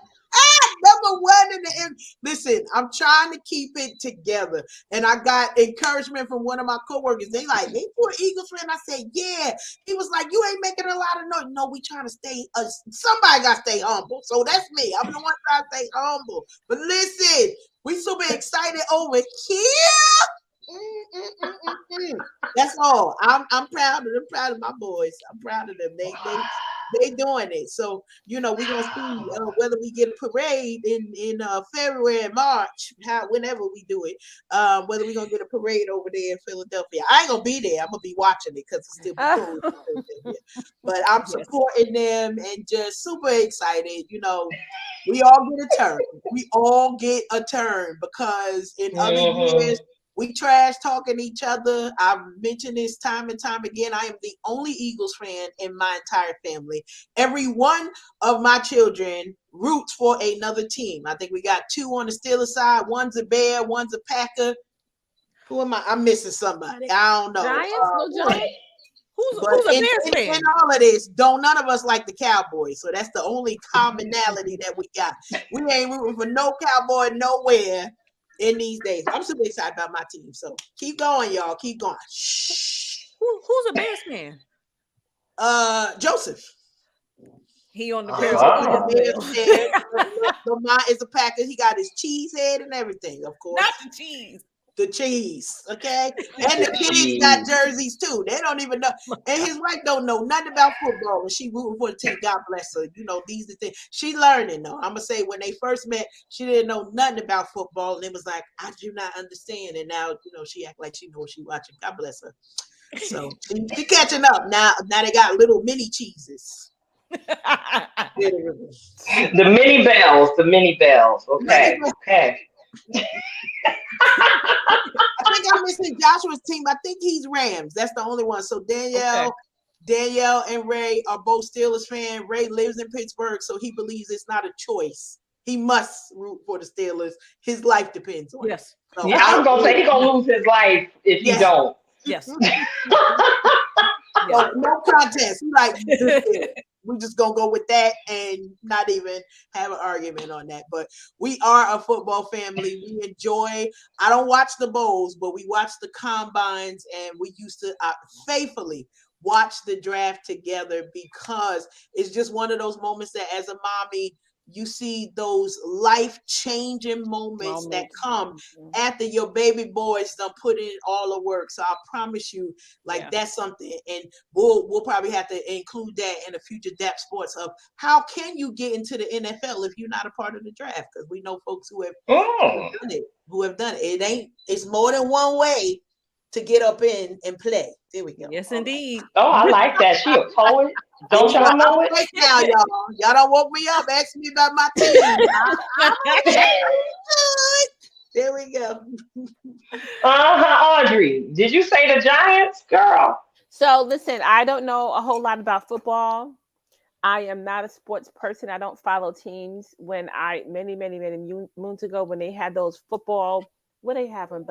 Number one in the listen, I'm trying to keep it together. And I got encouragement from one of my coworkers. They you an Eagles fan? I said, yeah. He was like, you ain't making a lot of noise. No, we trying to stay, somebody got to stay humble. So that's me. I'm the one trying to stay humble. But listen, we super excited over here. That's all. I'm proud of them. Proud of my boys. I'm proud of them. they doing it. So we're gonna see whether we get a parade in February and March, whenever we do it. Whether we're gonna get a parade over there in Philadelphia. I ain't gonna be there. I'm gonna be watching it because it's still cold in Philadelphia. But I'm supporting them and just super excited. We all get a turn. We all get a turn because in other years we trash talking each other. I've mentioned this time and time again. I am the only Eagles fan in my entire family. Every one of my children roots for another team. I think we got 2 on the Steelers side. One's a Bear, one's a Packer. Who am I? I'm missing somebody. I don't know. Giants? No Giants? Who's a Bears fan? In all of this, none of us like the Cowboys. So that's the only commonality that we got. We ain't rooting for no Cowboy nowhere in these days. I'm super excited about my team. So keep going, y'all. Keep going. Shh. Who's a Bears fan? Joseph. He on the Bears. Lamar is a Packer. He got his cheese head and everything, of course. Not the cheese. The cheese, okay? And the kids got jerseys too. They don't even know. And his wife don't know nothing about football. And she rooting for the team. God bless her. These are the things. She learning though. I'm going to say when they first met, she didn't know nothing about football. And it was like, I do not understand. And now, she act like she knows what she watching. God bless her. So she catching up. Now they got little mini cheeses. The mini bells. Okay. Okay. I think I'm missing Joshua's team. I think he's Rams. That's the only one. So Danielle and Ray are both Steelers fans. Ray lives in Pittsburgh, so he believes it's not a choice. He must root for the Steelers. His life depends on it. So yeah, I was gonna say he's gonna lose his life if you don't. Yes. No contest. Like we're just gonna go with that and not even have an argument on that. But we are a football family. We enjoy. I don't watch the bowls, but we watch the combines, and we used to faithfully watch the draft together because it's just one of those moments that, as a mommy, you see those life-changing moments that come after your baby boys done put in all the work. So I promise you, that's something, and we'll probably have to include that in a future depth sports of how can you get into the NFL if you're not a part of the draft? Because we know folks who have done it. It's more than one way to get up in and play. There we go. Yes, indeed. Oh, I like that. She a poet. Don't y'all know it? Right now, y'all don't woke me up. Ask me about my team. There we go. Audrey, did you say the Giants, girl? So listen, I don't know a whole lot about football. I am not a sports person. I don't follow teams. When many moons ago, when they had those football, what they have on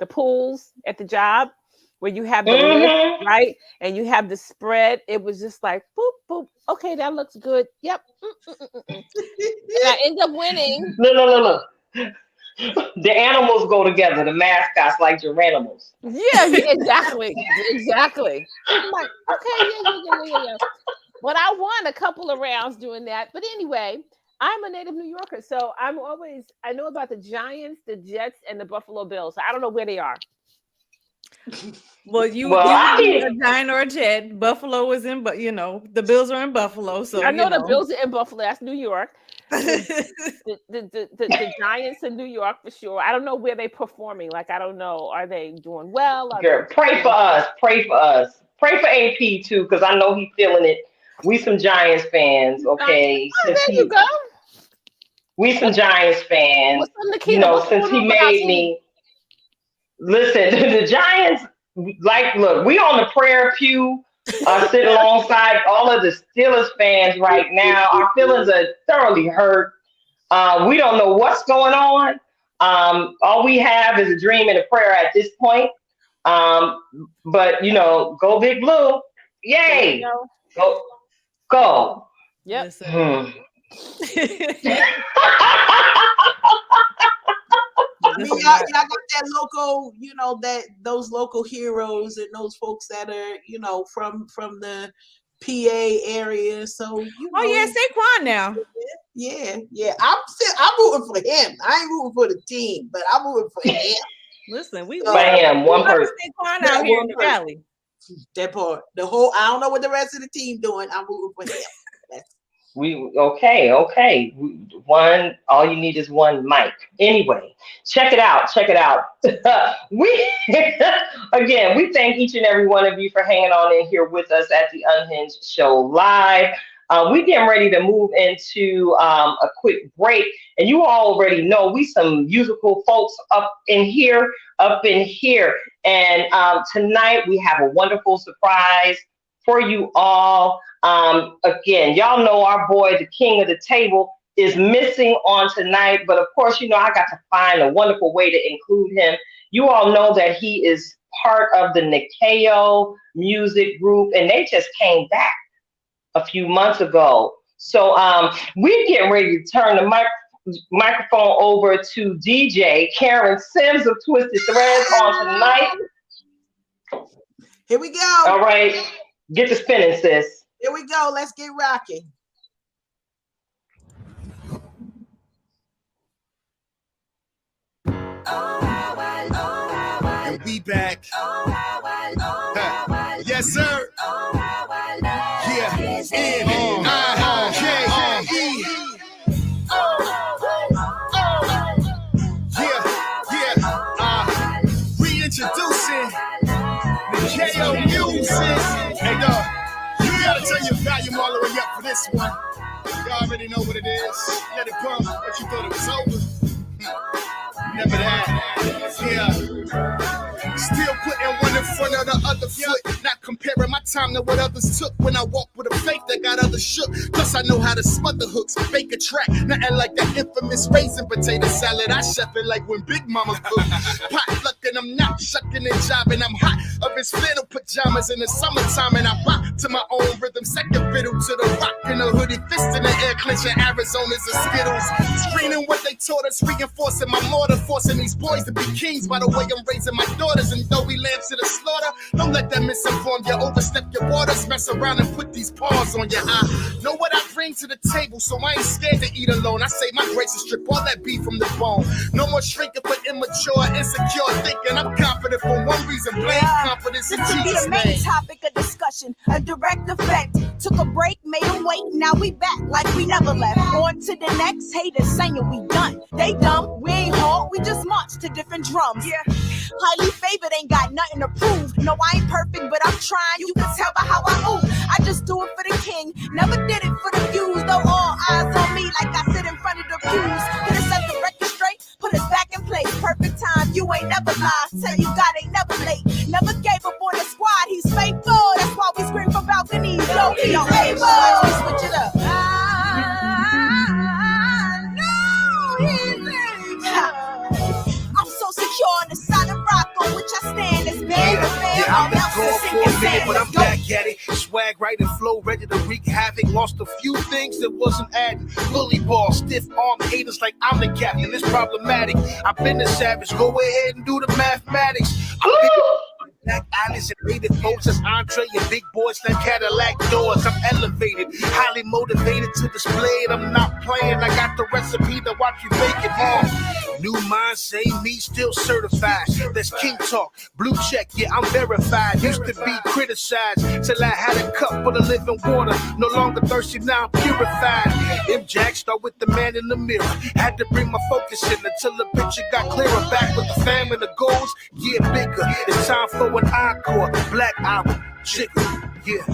the pools at the job, where you have the list, right? And you have the spread. It was just like, boop, boop. Okay, that looks good. Yep. And I end up winning. No. The animals go together. The mascots like your animals. Yeah, exactly. I'm like, okay, yeah. But I won a couple of rounds doing that. But anyway, I'm a native New Yorker, so I know about the Giants, the Jets, and the Buffalo Bills. I don't know where they are. Well, you a Giant or a Jet. Buffalo is in, but the Bills are in Buffalo. So I know the Bills are in Buffalo. That's New York. The Giants in New York for sure. I don't know where they're performing. I don't know. Are they doing well? Girl, pray for us. Pray for AP too, because I know he's feeling it. We some Giants fans, okay? There you go. We some Giants fans. Since he made me. Listen, the Giants, look, we on the prayer pew, sitting alongside all of the Steelers fans right now. Our feelings are thoroughly hurt. We don't know what's going on. All we have is a dream and a prayer at this point. But go Big Blue. Yay. Go. Yep. Y'all got that local, those local heroes and those folks that are, from the PA area. So Saquon now. Yeah. I'm rooting for him. I ain't rooting for the team, but I'm rooting for him. Listen, one person. Saquon out here in the valley. That part. The whole. I don't know what the rest of the team doing. I'm rooting for him. That's, We okay. One, all you need is one mic. Anyway, check it out. Check it out. we again, we thank each and every one of you for hanging on in here with us at the Unhinged Show Live. We getting ready to move into a quick break, and you all already know we some musical folks up in here, and tonight we have a wonderful surprise for you all. Again, y'all know our boy, the king of the table, is missing on tonight, but of course, I got to find a wonderful way to include him. You all know that he is part of the Nikeo music group, and they just came back a few months ago. So we're getting ready to turn the microphone over to DJ Karen Sims of Twisted Threads on tonight. here we go. All right, get to spinning, sis. Here we go. Let's get rocking. And we back. Yes, sir. Yeah. N-I-K-E. Reintroducing the KO music. Hey, dog, you gotta turn your volume all the way up for this one. Y'all already know what it is. Let it bump, but you thought it was over. Never that. Yeah. Still putting one in front of the other foot. Not comparing my time to what others took. When I walk with a faith that got others shook. Plus I know how to smother hooks, bake a track. Nothing like that infamous raisin potato salad. I chef it like when Big Mama cooked. Potluck and I'm not shucking and jobbing. I'm hot up in flannel pajamas in the summertime. And I pop to my own rhythm. Second fiddle to the rock in a hoodie. Fist in the air, clenching Arizonas and Skittles. Screening what they taught us. Reinforcing my mortar. Forcing these boys to be kings by the way I'm raising my daughters. And though we lamb to the slaughter, don't let that misinform you. Overstep your borders, mess around and put these paws on you. I know what I bring to the table, so I ain't scared to eat alone. I say my grace is strip all that beef from the bone. No more shrinking for immature, insecure thinking. I'm confident for one reason, blame confidence in This could be Jesus' the main name. topic of discussion, a direct effect. Took a break, made them wait, now we back like we never left. On to the next, haters saying we done. They dumb, we ain't hard, we just march to different drums. Yeah. Highly favored, ain't got nothing to prove. No, I ain't perfect, but I'm trying. You can tell by how I move. I just do it for the king, never did it for the views. Though all eyes on me, like I sit in front of the pews. Hit us set the record straight, put us back in place. Perfect time, you ain't never lied. Tell you God ain't never late. Never gave up on the squad, he's faithful. That's why we scream from balconies. Yo, he's faithful. Switch it up. I know he's faithful. I'm so secure on the solid rock on which I stand. It's bad, Yeah, I've been gone for a minute, but I'm back at it. Swag right and flow, ready to wreak havoc. Lost a few things that wasn't adding. Bully ball, stiff arm haters like I'm the captain. It's problematic. I've been a savage. Go ahead and do the mathematics. I've been Black alleys and rated folks as entree and big boys like Cadillac doors. I'm elevated, highly motivated to display it. I'm not playing. I got the recipe to watch you make it on. New mind, same me, still certified. That's king talk, blue check, yeah, I'm verified. Used to be criticized till I had a cup for the living water. No longer thirsty, now I'm purified. M-Jack, start with the man in the mirror. Had to bring my focus in until the picture got clearer. Back with the fam and the goals, yeah, bigger. It's time for an encore, black album, chicken, yeah.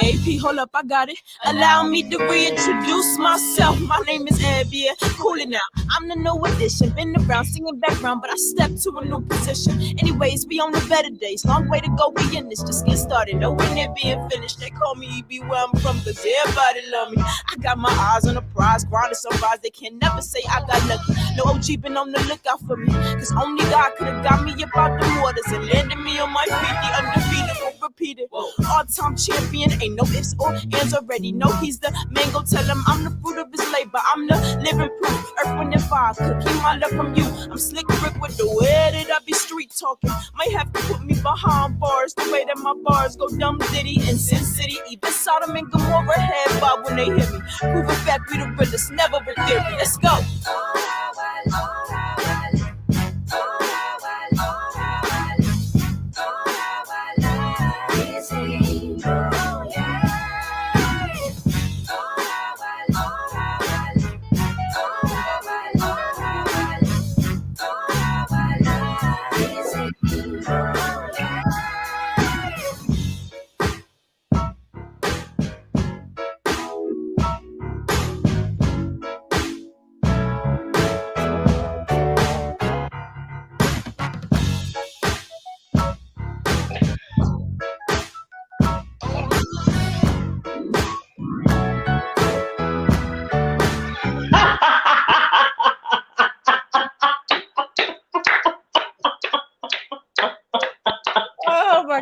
AP, hold up, I got it. Allow me to reintroduce myself. My name is Abby. Cool it now. I'm the new addition. Been around singing background, but I stepped to a new position. Anyways, we on the better days. Long way to go, we in this. Just get started. Nowhere near being finished. They call me EB where I'm from, cause everybody love me. I got my eyes on the prize. Grinding some rise. They can never say I got lucky. No OG been on the lookout for me. Cause only God could have got me about the waters and landed me on my feet. The undefeated, repeated. All-time champion. Ain't no ifs or ands already. Know he's the man. Go tell him I'm the fruit of his labor. I'm the living proof. Earth, wind, and fire. Could keep my love from you. I'm slick brick with the way that I be street talking. Might have to put me behind bars. The way that my bars go dumb ditty in Sin City. Even Sodom and Gomorrah head bob when they hear me. Prove a fact we the realest, never a theory. Let's go.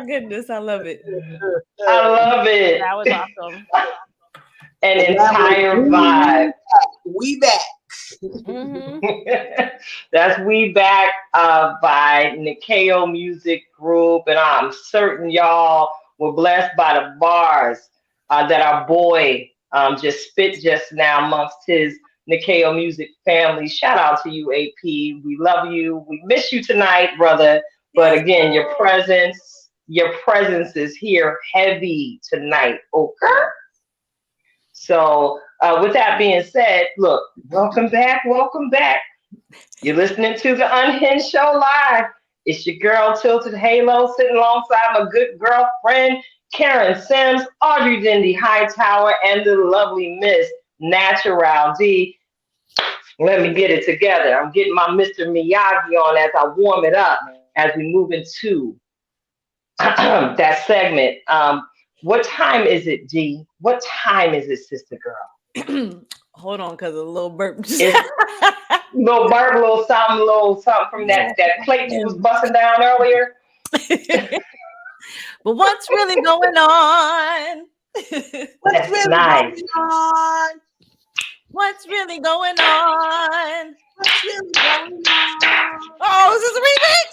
my goodness, I love it. I love it. That was awesome. An And that was entire vibe. We back. Mm-hmm. That's We Back by Nikeo Music Group. And I'm certain y'all were blessed by the bars that our boy just spit just now amongst his Nikeo Music family. Shout out to you, AP. We love you. We miss you tonight, brother. But Yes, again, your presence is here heavy tonight. Okay. So, with that being said, look, welcome back, welcome back. You're listening to the Unhinged Show live. It's your girl Tilted Halo sitting alongside my good girlfriend Karen Sims, Audrey Dindy Hightower, and the lovely Miss Natural D. Let me get it together. I'm getting my Mr. Miyagi on as I warm it up as we move into that segment. What time is it, D? What time is it, sister girl? Hold on, because a little burp. It's little burp, little something from that plate you was busting down earlier. But what's really going on? What's That's really nice. going on? What's really going on? What's really going on? Oh, is this a remix?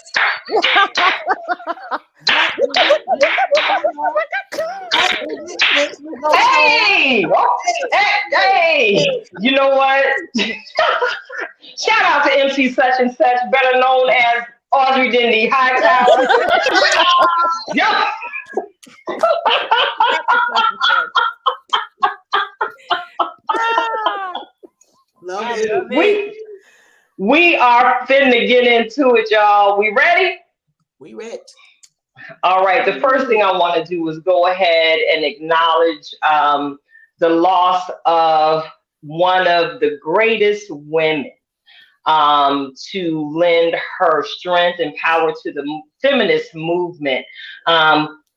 Hey! Hey! You know what? Shout out to MC Such and Such, better known as Audrey Dindy Hightower. Yo! Love it. We are finna get into it, y'all. We ready? We ready. All right. The first thing I want to do is go ahead and acknowledge the loss of one of the greatest women to lend her strength and power to the feminist movement.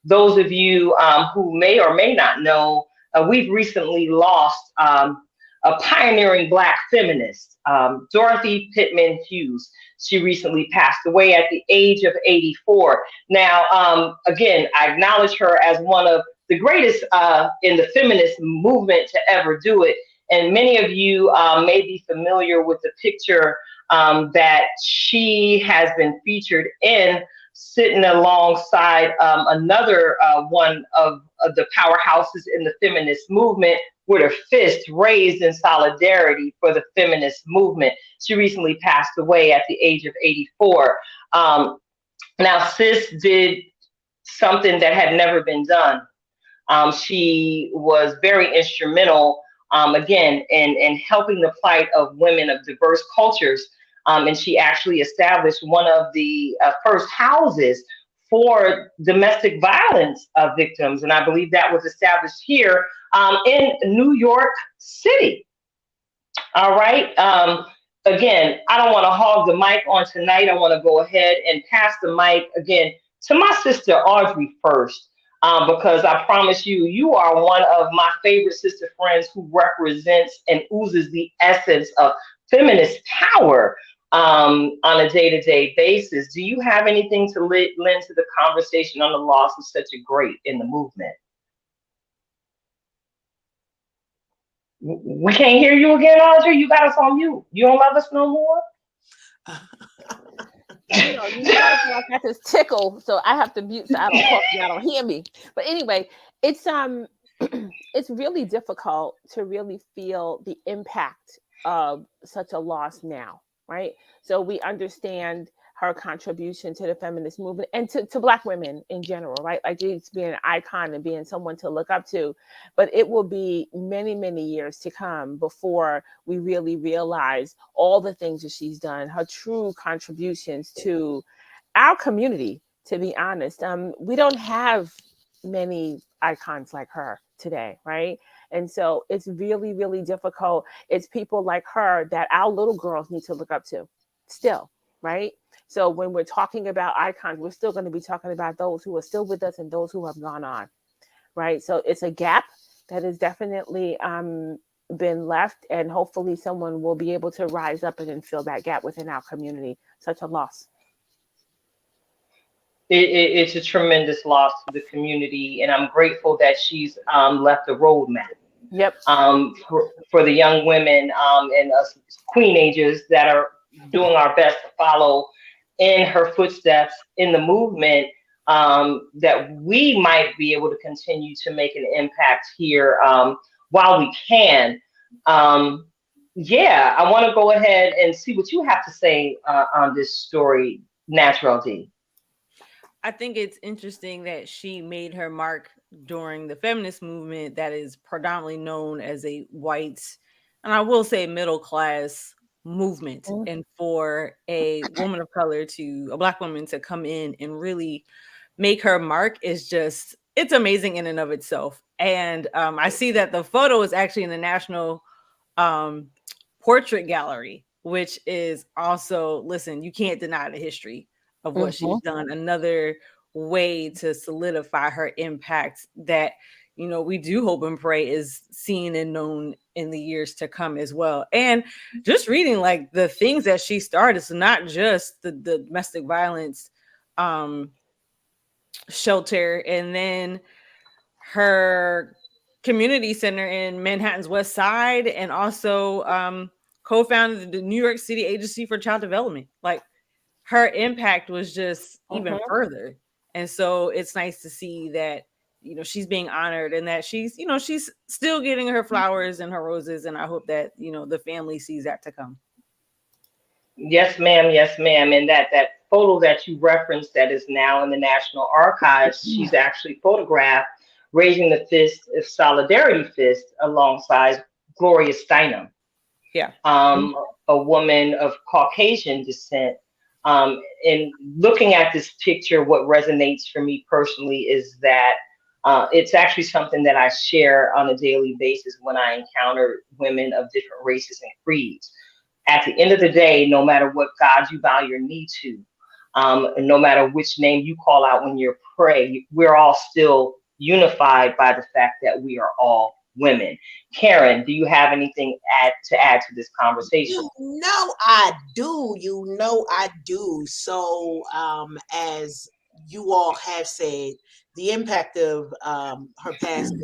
Those of you who may or may not know, we've recently lost a pioneering Black feminist, Dorothy Pittman Hughes. She recently passed away at the age of 84. Now, again, I acknowledge her as one of the greatest in the feminist movement to ever do it. And many of you may be familiar with the picture that she has been featured in, sitting alongside another one of the powerhouses in the feminist movement, with her fist raised in solidarity for the feminist movement. She recently passed away at the age of 84. Now, sis did something that had never been done. She was very instrumental, again, in helping the plight of women of diverse cultures. And she actually established one of the first houses for domestic violence victims. And I believe that was established here in New York City. All right. Again, I don't want to hog the mic on tonight. I want to go ahead and pass the mic again to my sister Audrey first. Because I promise you, you are one of my favorite sister friends who represents and oozes the essence of feminist power on a day-to-day basis. Do you have anything to lend to the conversation on the loss of such a great in the movement? We can't hear you again, Audrey. You got us on mute. You don't love us no more? You know I got this tickle, so I have to mute so I don't talk, y'all don't hear me. But anyway, it's it's really difficult to really feel the impact of such a loss now, right? So we understand her contribution to the feminist movement and to Black women in general, right? Like she's being an icon and being someone to look up to. But it will be many, many years to come before we really realize all the things that she's done, her true contributions to our community, to be honest. We don't have many icons like her today, right? And so it's really, really difficult. It's people like her that our little girls need to look up to still, right? So when we're talking about icons, we're still going to be talking about those who are still with us and those who have gone on, right? So it's a gap that has definitely been left, and hopefully someone will be able to rise up and then fill that gap within our community. Such a loss. It's a tremendous loss to the community, and I'm grateful that she's left a roadmap Yep. for the young women and us queenagers that are doing our best to follow in her footsteps in the movement, that we might be able to continue to make an impact here while we can. Um, yeah, I want to go ahead and see what you have to say on this story, Natural D. I think it's interesting that she made her mark during the feminist movement that is predominantly known as a white, and I will say middle class movement. Mhm. And for a woman of color a black woman to come in and really make her mark is just, it's amazing in and of itself. And I see that the photo is actually in the National um, Portrait Gallery, which is also, listen, you can't deny the history of what she's Mhm. done. Another way to solidify her impact that, we do hope and pray is seen and known in the years to come as well. And just reading like the things that she started, it's not just the domestic violence um shelter, and then her community center in Manhattan's West Side, and also co-founded the New York City Agency for Child Development. Like, her impact was just even Mhm. further. And so it's nice to see that, she's being honored, and that she's still getting her flowers and her roses. And I hope that, the family sees that to come. Yes, ma'am. Yes, ma'am. And that photo that you referenced that is now in the National Archives, she's actually photographed raising the fist of solidarity fist alongside Gloria Steinem, Yeah. um, a woman of Caucasian descent. And looking at this picture, what resonates for me personally is that it's actually something that I share on a daily basis when I encounter women of different races and creeds. At the end of the day, no matter what God you bow your knee to, and no matter which name you call out when you pray, we're all still unified by the fact that we are all women. Karen, do you have anything to add to this conversation? You know I do. I do. So, as you all have said, the impact of her passing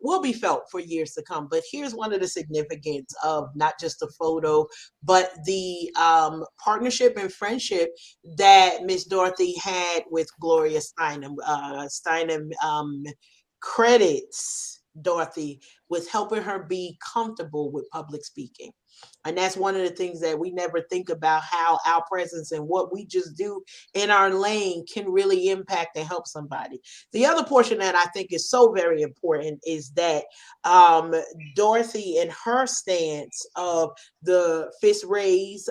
will be felt for years to come. But here's one of the significance of not just the photo, but the partnership and friendship that Miss Dorothy had with Gloria Steinem. Steinem credits Dorothy with helping her be comfortable with public speaking. And that's one of the things that we never think about, how our presence and what we just do in our lane can really impact and help somebody. The other portion that I think is so very important is that um, Dorothy and her stance of the fist raise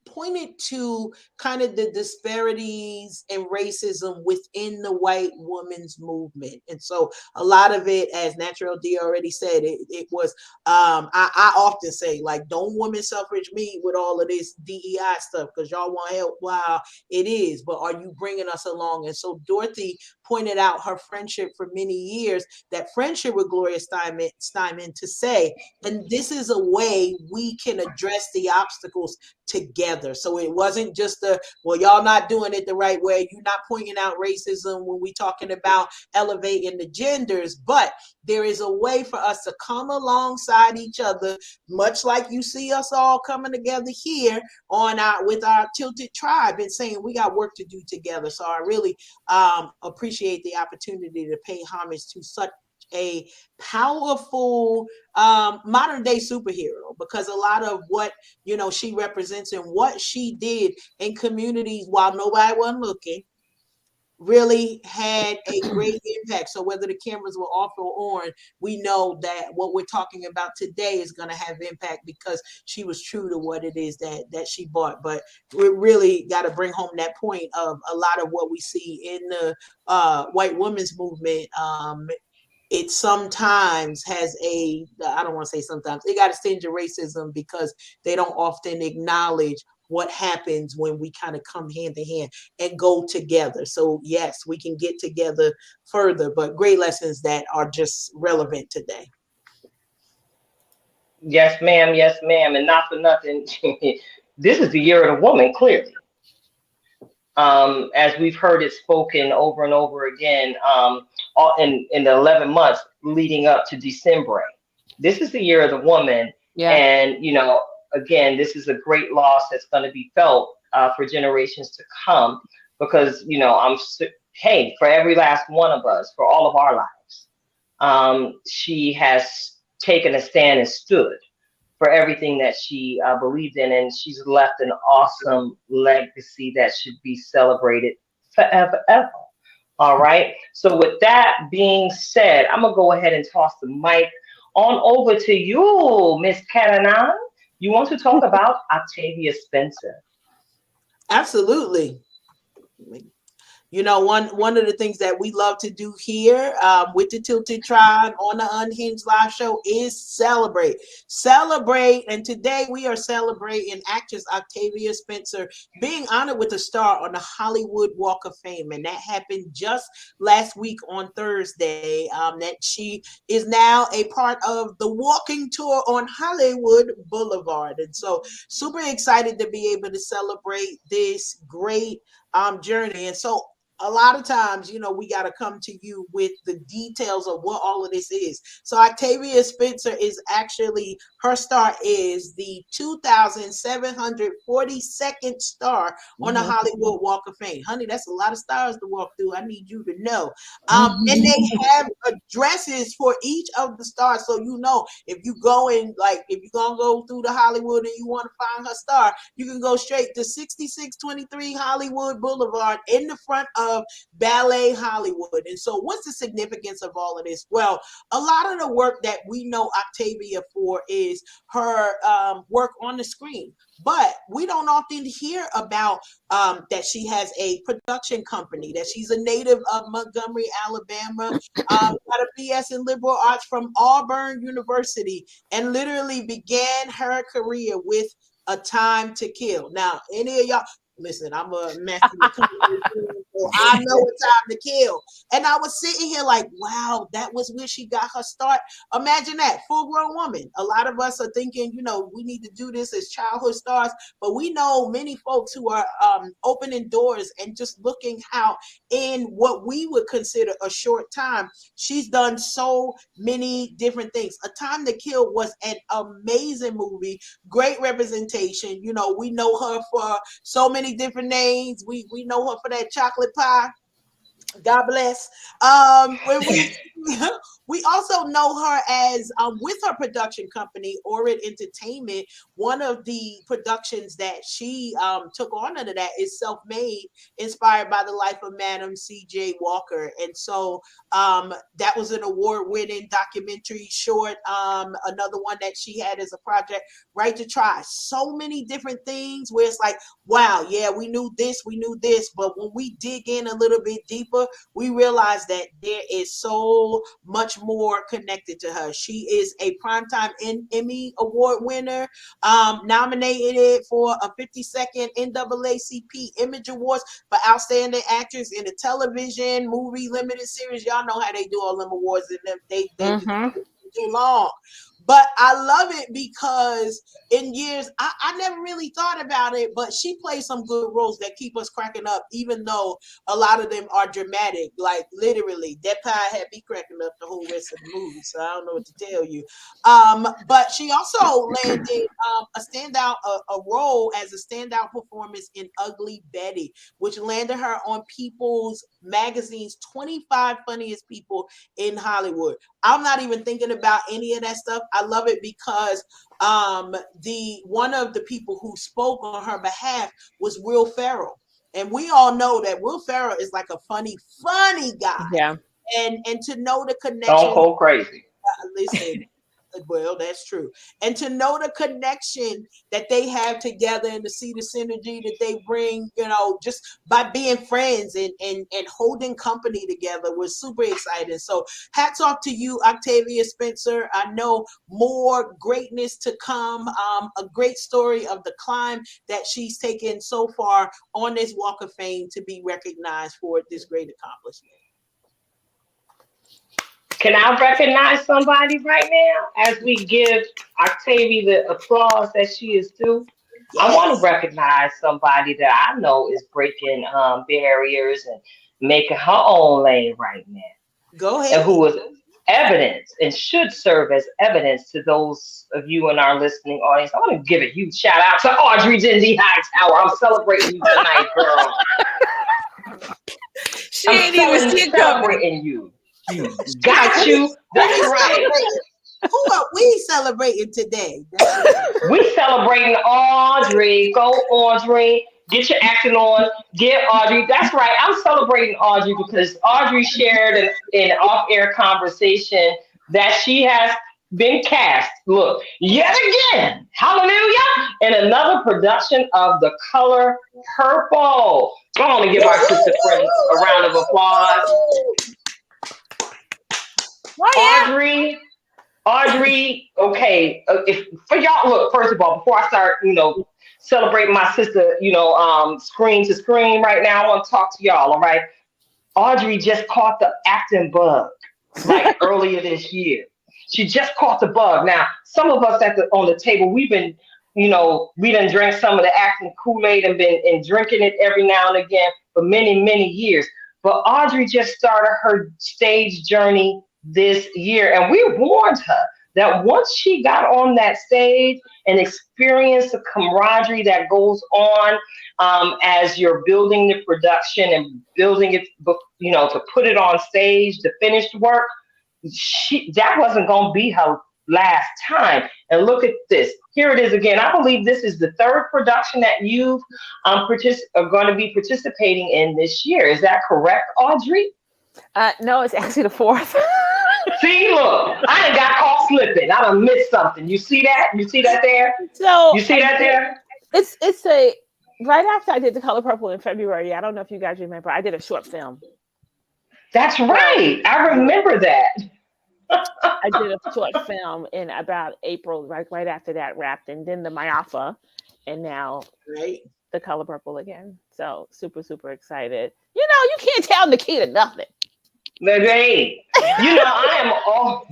pointed to kind of the disparities and racism within the white women's movement. And so a lot of it, as Natural D already said, it was I often say, like, don't women suffrage me with all of this DEI stuff because y'all want help while it is, but are you bringing us along? And so Dorothy pointed out her friendship for many years, that friendship with Gloria Steinem to say, and this is a way we can address the obstacles together. So it wasn't just well, y'all not doing it the right way. You're not pointing out racism when we talking about elevating the genders, but there is a way for us to come alongside each other, much like you see us all coming together here on with our Tilted tribe and saying we got work to do together. So I really appreciate the opportunity to pay homage to such a powerful modern day superhero, because a lot of what she represents and what she did in communities while nobody was looking really had a great impact. So whether the cameras were off or on, we know that what we're talking about today is going to have impact because she was true to what it is that she bought. But we really got to bring home that point of a lot of what we see in the white women's movement. It sometimes has I don't want to say sometimes, it got a stinge of racism because they don't often acknowledge what happens when we kind of come hand to hand and go together. So yes, we can get together further, but great lessons that are just relevant today. Yes, ma'am. Yes, ma'am. And not for nothing, this is the year of the woman, clearly. as we've heard it spoken over and over again, in the 11 months leading up to December. This is the year of the woman. Yeah. And, again, this is a great loss that's going to be felt for generations to come because, hey, for every last one of us, for all of our lives, she has taken a stand and stood for everything that she believed in, and she's left an awesome legacy that should be celebrated forever, ever. All right. So, with that being said, I'm gonna go ahead and toss the mic on over to you, Miss Karanan. You want to talk about Octavia Spencer? Absolutely. One of the things that we love to do here with the Tilted Tribe on the Unhinged Live Show is celebrate. Celebrate. And today we are celebrating actress Octavia Spencer being honored with a star on the Hollywood Walk of Fame. And that happened just last week on Thursday. That she is now a part of the walking tour on Hollywood Boulevard. And so super excited to be able to celebrate this great journey. And so a lot of times, we got to come to you with the details of what all of this is. So Octavia Spencer is actually, her star is the 2,742nd star on the Hollywood Walk of Fame. Honey, that's a lot of stars to walk through. I need you to know. And they have addresses for each of the stars. So, if you go in, like, if you're going to go through the Hollywood and you want to find her star, you can go straight to 6623 Hollywood Boulevard in the front of Ballet Hollywood. And so what's the significance of all of this? Well, a lot of the work that we know Octavia for is her work on the screen. But we don't often hear about that she has a production company, that she's a native of Montgomery, Alabama, got a BS in liberal arts from Auburn University, and literally began her career with A Time to Kill. Now, any of y'all, listen, I'm a master mechanic, so I know A Time to Kill. And I was sitting here like, wow, that was where she got her start. Imagine that, full-grown woman. A lot of us are thinking, we need to do this as childhood stars, but we know many folks who are opening doors and just looking how in what we would consider a short time, she's done so many different things. A Time to Kill was an amazing movie, great representation. We know her for so many different names. We know her for that chocolate pie. God bless. When we also know her as with her production company, Orid Entertainment. One of the productions that she took on under that is Self-Made, inspired by the life of Madam C.J. Walker. And so that was an award-winning documentary short. Another one that she had as a project, Right to Try. So many different things where it's like, wow, yeah, we knew this, but when we dig in a little bit deeper, we realize that there is so much more connected to her. She is a Primetime Emmy Award winner, nominated for a 52nd NAACP Image Awards for Outstanding Actress in a Television, Movie, Limited Series. Y'all know how they do all them awards, and they do too long. But I love it because in years, I never really thought about it, but she plays some good roles that keep us cracking up, even though a lot of them are dramatic. Like literally, that pie had me cracking up the whole rest of the movie, so I don't know what to tell you. But she also landed a role as a standout performance in Ugly Betty, which landed her on People's Magazine's 25 Funniest People in Hollywood. I'm not even thinking about any of that stuff. I love it because one of the people who spoke on her behalf was Will Ferrell. And we all know that Will Ferrell is like a funny guy. Yeah. And to know the connection. Don't go crazy. Listen. Well, that's true. And to know the connection that they have together and to see the synergy that they bring, just by being friends and holding company together was super exciting. So hats off to you, Octavia Spencer. I know more greatness to come. A great story of the climb that she's taken so far on this Walk of Fame to be recognized for this great accomplishment. Can I recognize somebody right now as we give Octavia the applause that she is due? I want to Yes. recognize somebody that I know is breaking barriers and making her own lane right now, Go and ahead. who is evidence and should serve as evidence to those of you in our listening audience. I want to give a huge shout out to Audrey Dindy Hightower. I'm celebrating you tonight, girl. She ain't even see it coming. Celebrating you. She like, Got you. who That's we right. celebrating? Who are we celebrating today? That's right. We celebrating Audrey. Go Audrey. Get your acting on. Get Audrey. That's right. I'm celebrating Audrey because Audrey shared an off-air conversation that she has been cast. Look, yet again, hallelujah, in another production of The Color Purple. Go on and give our sister friends a round of applause. Oh yeah. Audrey, okay, if for y'all, look, first of all, before I start, celebrating my sister, screen to screen right now, I want to talk to y'all, all right? Audrey just caught the acting bug, like earlier this year. She just caught the bug. Now, some of us on the table, we've been, we done drank some of the acting Kool-Aid and drinking it every now and again for many, many years. But Audrey just started her stage journey this year, and we warned her that once she got on that stage and experienced the camaraderie that goes on as you're building the production and building it, to put it on stage, the finished work, that wasn't going to be her last time. And look at this. Here it is again. I believe this is the third production that you've are going to be participating in this year. Is that correct, Audrey? No, it's actually the fourth. See, look, I done got caught slipping. I done missed something. You see that? You see that there? So You see that there? it's a right after I did The Color Purple in February. I don't know if you guys remember. I did a short film. That's right. I remember that. I did a short film in about April, right after that wrapped, and then the Myafa, and now Right. The Color Purple again. So super, super excited. You can't tell Nikita nothing. Baby, I am all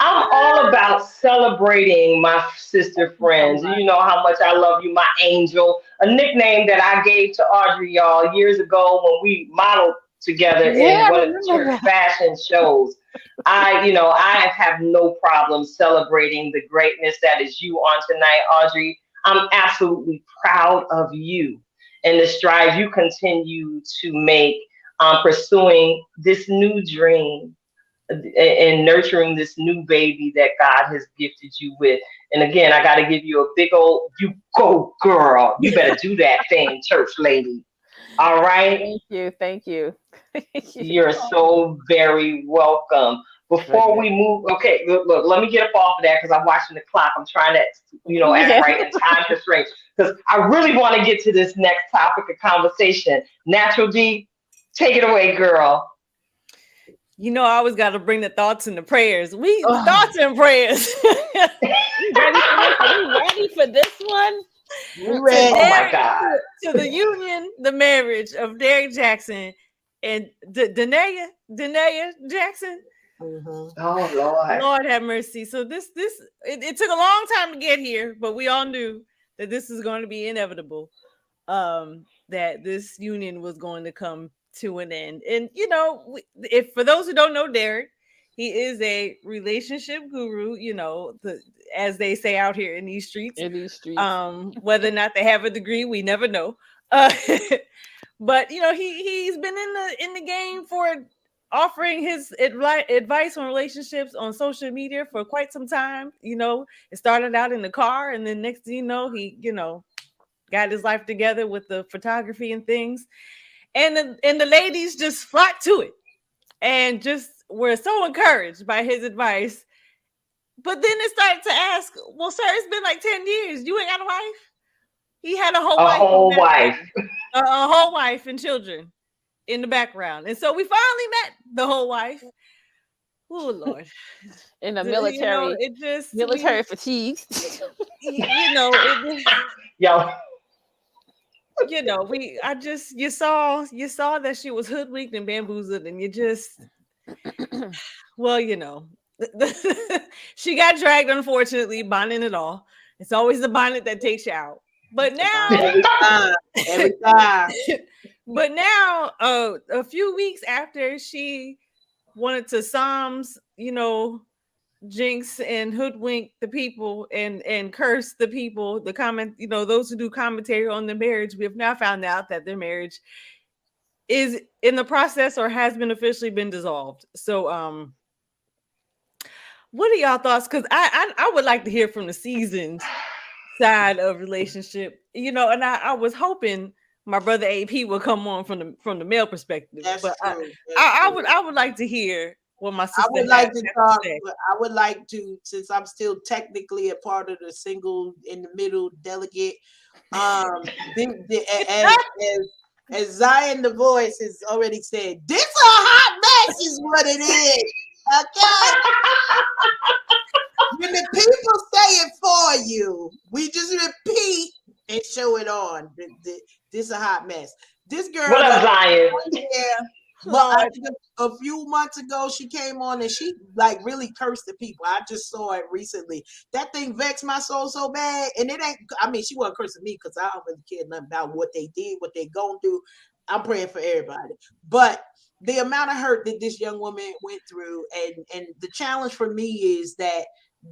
I'm all about celebrating my sister friends. You know how much I love you, my angel. A nickname that I gave to Audrey, y'all, years ago when we modeled together in Yeah, I one of the remember church that. fashion shows. I have no problem celebrating the greatness that is you on tonight, Audrey. I'm absolutely proud of you and the strides you continue to make pursuing this new dream and nurturing this new baby that God has gifted you with. And again, I got to give you a big old, you go girl. You better do that thing, church lady. All right. Thank you. Thank you. You're so very welcome. Before we move, okay, look, let me get up off of that because I'm watching the clock. I'm trying to, act right in time constraints because I really want to get to this next topic of conversation. Natural D, take it away, girl. I always got to bring the thoughts and the prayers. Thoughts and prayers. Are we ready for this one? You ready? Oh my God. To the union, the marriage of Derrick Jackson and Danae Jackson. Mm-hmm. Oh Lord. Lord have mercy. So it took a long time to get here, but we all knew that this is going to be inevitable. That this union was going to come to an end. And if for those who don't know Derrick, he is a relationship guru, as they say out here in these streets. Whether or not they have a degree, we never know. But he's been in the game for offering his advice on relationships on social media for quite some time. It started out in the car, and then next thing you know, he got his life together with the photography and things. And the ladies just flocked to it and just were so encouraged by his advice. But then it started to ask, well, sir, it's been like 10 years. You ain't got a wife? He had a whole wife. A whole wife and children in the background. And so we finally met the whole wife. Oh, Lord. In the military. Military fatigues. Yo. You saw that she was hoodwinked and bamboozled, and you just, well, she got dragged, unfortunately, bonding it all. It's always the bonnet that takes you out. But now, every time. but now, a few weeks after she wanted to Psalms, jinx and hoodwink the people and curse the people, the comment, those who do commentary on the marriage, we have now found out that their marriage is in the process or has been officially been dissolved. So, what are y'all thoughts? Because I would like to hear from the seasoned side of relationship, and I was hoping my brother AP would come on from the male perspective. That's but true. I would like to hear what my sister I would like to talk, say. but I would like to, since I'm still technically a part of the single in the middle delegate, as Zion the Voice has already said, this a hot mess is what it is. Okay. When the people say it for you, we just repeat and show it on. This a hot mess. This girl. What up, Zion? I think a few months ago, she came on and she like really cursed the people. I just saw it recently. That thing vexed my soul so bad. And it ain't, I mean, she wasn't cursing me because I don't really care nothing about what they did, what they going through. I'm praying for everybody. But the amount of hurt that this young woman went through, and the challenge for me is that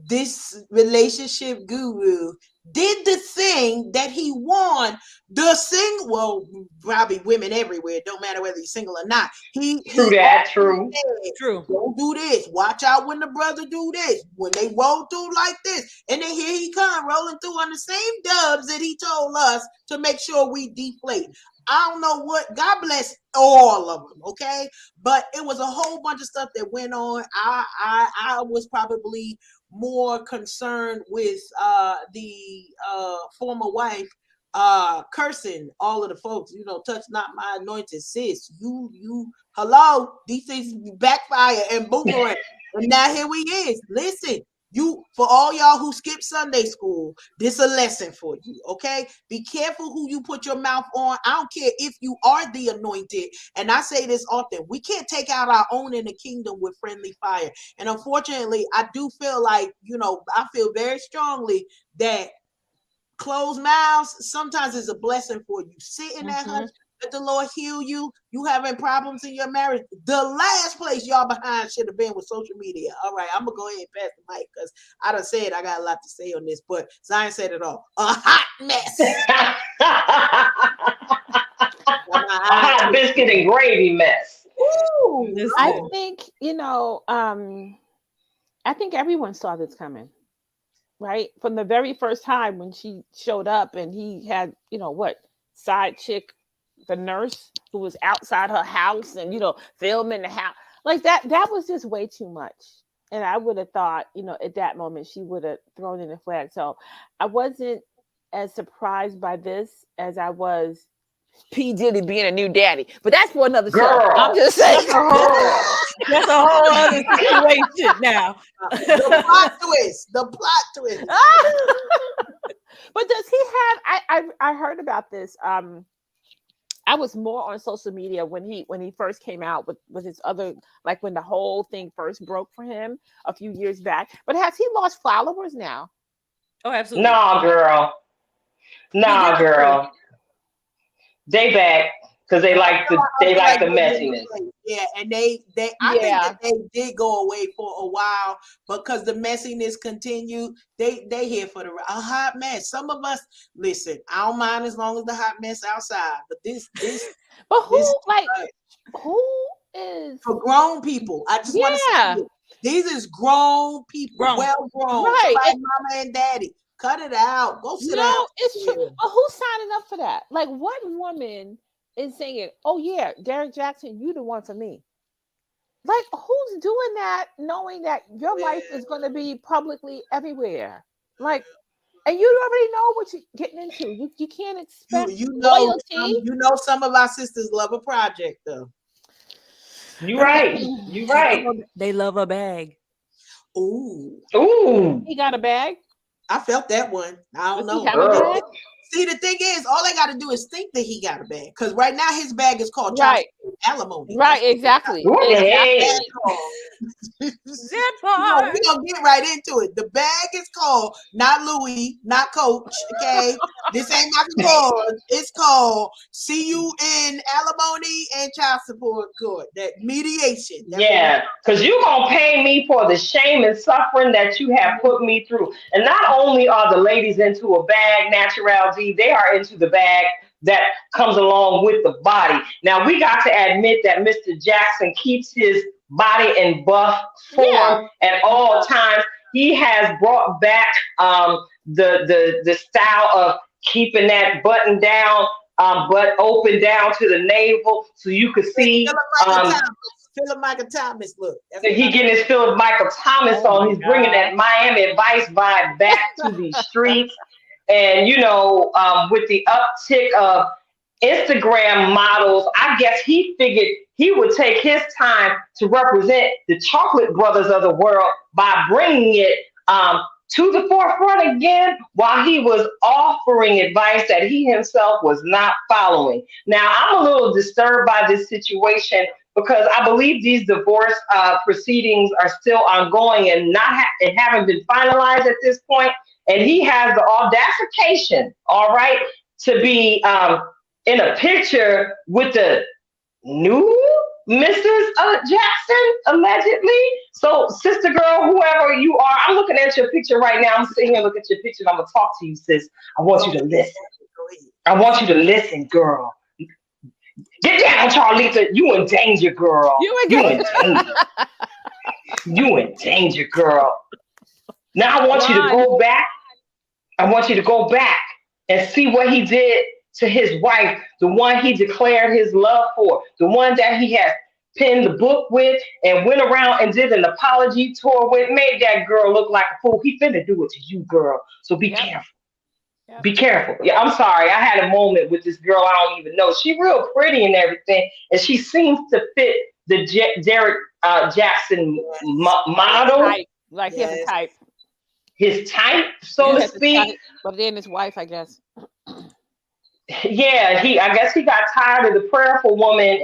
this relationship guru did the thing that he won the single, well, probably women everywhere, don't matter whether he's single or not. True. True. Don't do this. Watch out when the brother do this. When they roll through like this, and then here he come rolling through on the same dubs that he told us to make sure we deflate. I don't know what. God bless all of them, okay? But it was a whole bunch of stuff that went on. I was probably more concerned with the former wife cursing all of the folks, touch not my anointed sis. You hello, these things backfire and boomerang. And now here we is. Listen, for all y'all who skip Sunday school, this a lesson for you, okay? Be careful who you put your mouth on. I don't care if you are the anointed. And I say this often, we can't take out our own in the kingdom with friendly fire. And unfortunately, I do feel like, I feel very strongly that closed mouths sometimes is a blessing for you. Sit in that hush, let the Lord heal you. You having problems in your marriage. The last place y'all behind should have been with social media. All right, I'm gonna go ahead and pass the mic because I done said I got a lot to say on this, but Zion said it all. A hot mess. A hot biscuit and gravy mess. Ooh, I think, I think everyone saw this coming. Right? From the very first time when she showed up and he had, side chick, the nurse who was outside her house and, filming the house. Like that was just way too much. And I would have thought, at that moment she would have thrown in the flag. So I wasn't as surprised by this as I was P. Diddy being a new daddy. But that's for another show. I'm just saying. That's a whole other situation now. The plot twist. But does he have? I heard about this. I was more on social media when he first came out with his other, like when the whole thing first broke for him a few years back. But has he lost followers now? Oh, absolutely. No, girl. They back because they like the messiness. Yeah, and I think that they did go away for a while because the messiness continued. They here for a hot mess. Some of us, listen, I don't mind as long as the hot mess outside, but this. But who is for grown people? I just want to say these is grown people, well grown, right? Like mama and daddy. Cut it out. Go sit down. No, it's true. But who's signing up for that? Like, what woman is saying, "Oh yeah, Derek Jackson, you the one for me"? Like, who's doing that, knowing that your life is going to be publicly everywhere? Like, and you already know what you're getting into. You can't expect loyalty. Some of our sisters love a project, though. You right. They love a bag. Ooh. He got a bag. I felt that one. I don't know. See, the thing is, all they got to do is think that he got a bag, because right now his bag is called child Right. support alimony. Right, exactly. What the Exactly. heck? That No, part. we gonna get right into it. The bag is called not Louis, not Coach. Okay, this ain't Michael Kors. It's called CUN alimony and child support court. That mediation. That's what Yeah, because you're going to pay me for the shame and suffering that you have put me through. And not only are the ladies into a bag, Natural D, they are into the bag that comes along with the body. Now, we got to admit that Mr. Jackson keeps his body in buff Yeah. form at all times. He has brought back the style of keeping that button down, butt open down to the navel so you could see. Philip Michael Thomas, look. That's He getting his Philip Michael Thomas Oh on. my He's bringing that Miami Vice vibe back to these streets. And, with the uptick of Instagram models, I guess he figured he would take his time to represent the chocolate brothers of the world by bringing it to the forefront again while he was offering advice that he himself was not following. Now, I'm a little disturbed by this situation because I believe these divorce proceedings are still ongoing and and haven't been finalized at this point. And he has the audacication, all right, to be in a picture with the new Mrs. Jackson, allegedly. So, sister girl, whoever you are, I'm looking at your picture right now. I'm sitting here looking at your picture and I'm going to talk to you, sis. I want you to listen. I want you to listen, girl. Get down, Charlita. You in danger, girl. You in danger. You in danger, girl. Now I want you to go back. I want you to go back and see what he did to his wife, the one he declared his love for, the one that he had penned the book with and went around and did an apology tour with, made that girl look like a fool. He finna do it to you, girl. So be careful. Yep. Be careful. Yeah, I'm sorry. I had a moment with this girl I don't even know. She real pretty and everything, and she seems to fit the Derek Jackson model. Type. Like he has a type. His type, so to speak. But then his wife, I guess. Yeah, I guess he got tired of the prayerful woman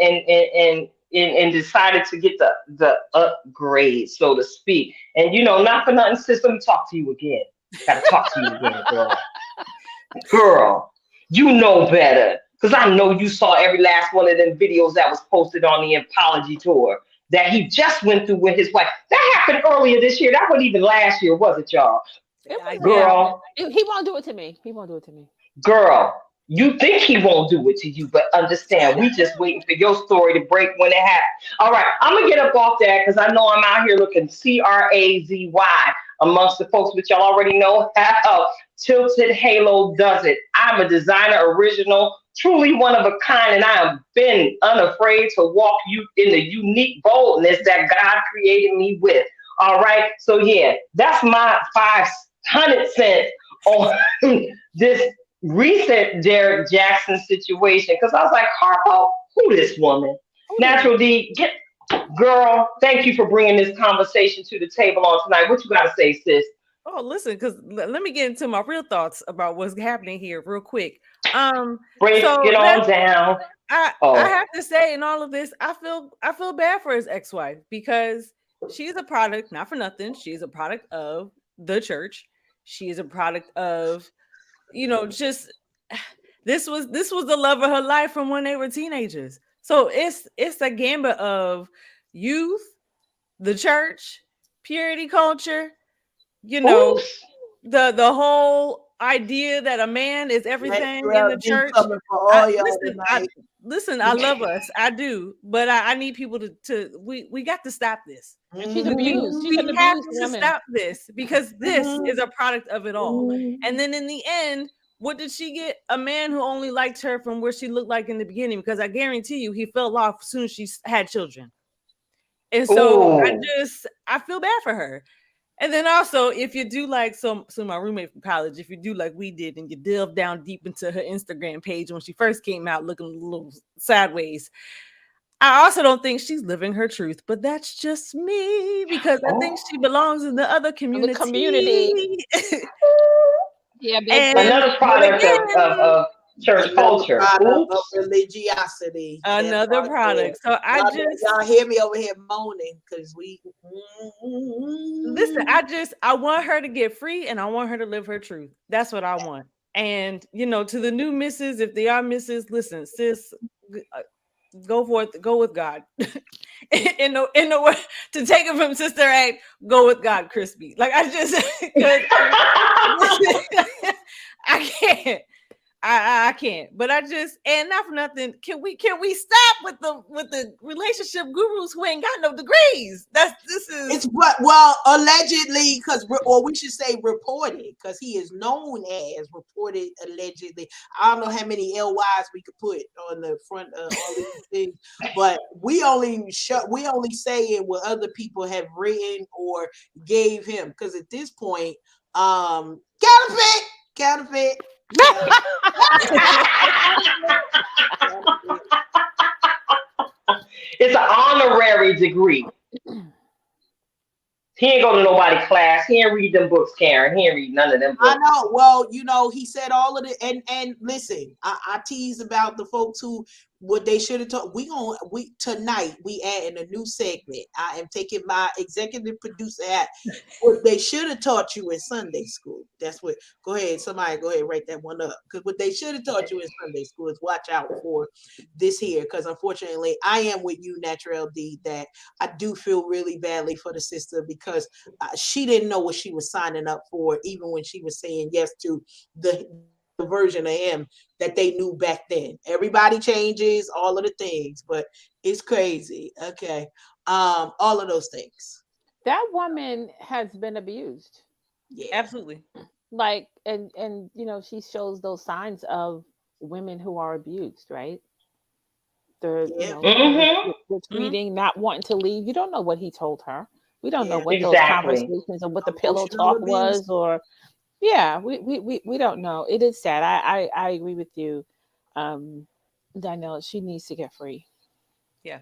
and decided to get the upgrade, so to speak. And not for nothing, sis, let me talk to you again. Gotta talk to you again, girl. Girl, you know better. Because I know you saw every last one of them videos that was posted on the apology tour that he just went through with his wife. That happened earlier this year. That wasn't even last year, was it, y'all? Girl. He won't do it to me. He won't do it to me. Girl, you think he won't do it to you, but understand, we just waiting for your story to break when it happens. All right, I'm going to get up off that because I know I'm out here looking crazy amongst the folks, but y'all already know how Tilted Halo does it. I'm a designer original, truly one of a kind, and I have been unafraid to walk you in the unique boldness that God created me with. All right, so yeah, that's my 500 cents on this recent Derek Jackson situation, because I was like, Harpo, who this woman? Natural D, girl, thank you for bringing this conversation to the table on tonight. What you got to say, sis? Oh, listen, because let me get into my real thoughts about what's happening here real quick. Break it on down. I have to say, in all of this, I feel bad for his ex-wife because she's a product, not for nothing. She's a product of the church. She is a product of, just this was the love of her life from when they were teenagers. So it's a gambit of youth, the church, purity culture, the whole idea that a man is everything in the church. Listen, I love us, I do, but I need people to we got to stop this. She's abused. We have to stop this because this is a product of it all. And then in the end, what did she get? A man who only liked her from where she looked like in the beginning, because I guarantee you he fell off as soon as she had children. And so I feel bad for her. And then also, if you do like so my roommate from college, if you do like we did and you delve down deep into her Instagram page when she first came out looking a little sideways, I also don't think she's living her truth, but that's just me because I think she belongs in the other community. Yeah, And Another but product again, of church Another culture. product of Oops. religiosity. That another part there. product. So I just Y'all hear me over here moaning because we. listen, I want her to get free and I want her to live her truth. That's what I want. And to the new misses, if they are misses, listen, sis, uh, go forth, go with God. in the way to take it from Sister A, go with God, Crispy. Like I just because I can't. I can't, but I just and not for nothing. Can we stop with the relationship gurus who ain't got no degrees? This is It's what well allegedly or we should say reported because he is known as reported allegedly. I don't know how many LYs we could put on the front of all these things, but we only saying what other people have written or gave him because at this point, counterfeit, counterfeit, counterfeit, counterfeit. It's an honorary degree. He ain't go to nobody class. He ain't read them books, Karen. He ain't read none of them I books. know. Well, he said all of it, and listen, I tease about the folks who what they should have taught. We tonight we adding a new segment. I am taking my executive producer hat. What they should have taught you in Sunday school. That's what. Go ahead, somebody go ahead and write that one up. Because what they should have taught you in Sunday school is watch out for this here. Because unfortunately, I am with you, Natural D. That I do feel really badly for the sister because she didn't know what she was signing up for, even when she was saying yes to the version of him that they knew back then. Everybody changes, all of the things, but it's crazy. Okay. All of those things. That woman has been abused. Yeah. absolutely. Like, and she shows those signs of women who are abused, right? They're, Yeah. Mm-hmm. retreating, not wanting to leave. You don't know what he told her. We don't know Yeah. what those Exactly. conversations and what the pillow Emotional talk abuse. was, or yeah, we don't know. It is sad. I agree with you. Danielle, she needs to get free. Yeah.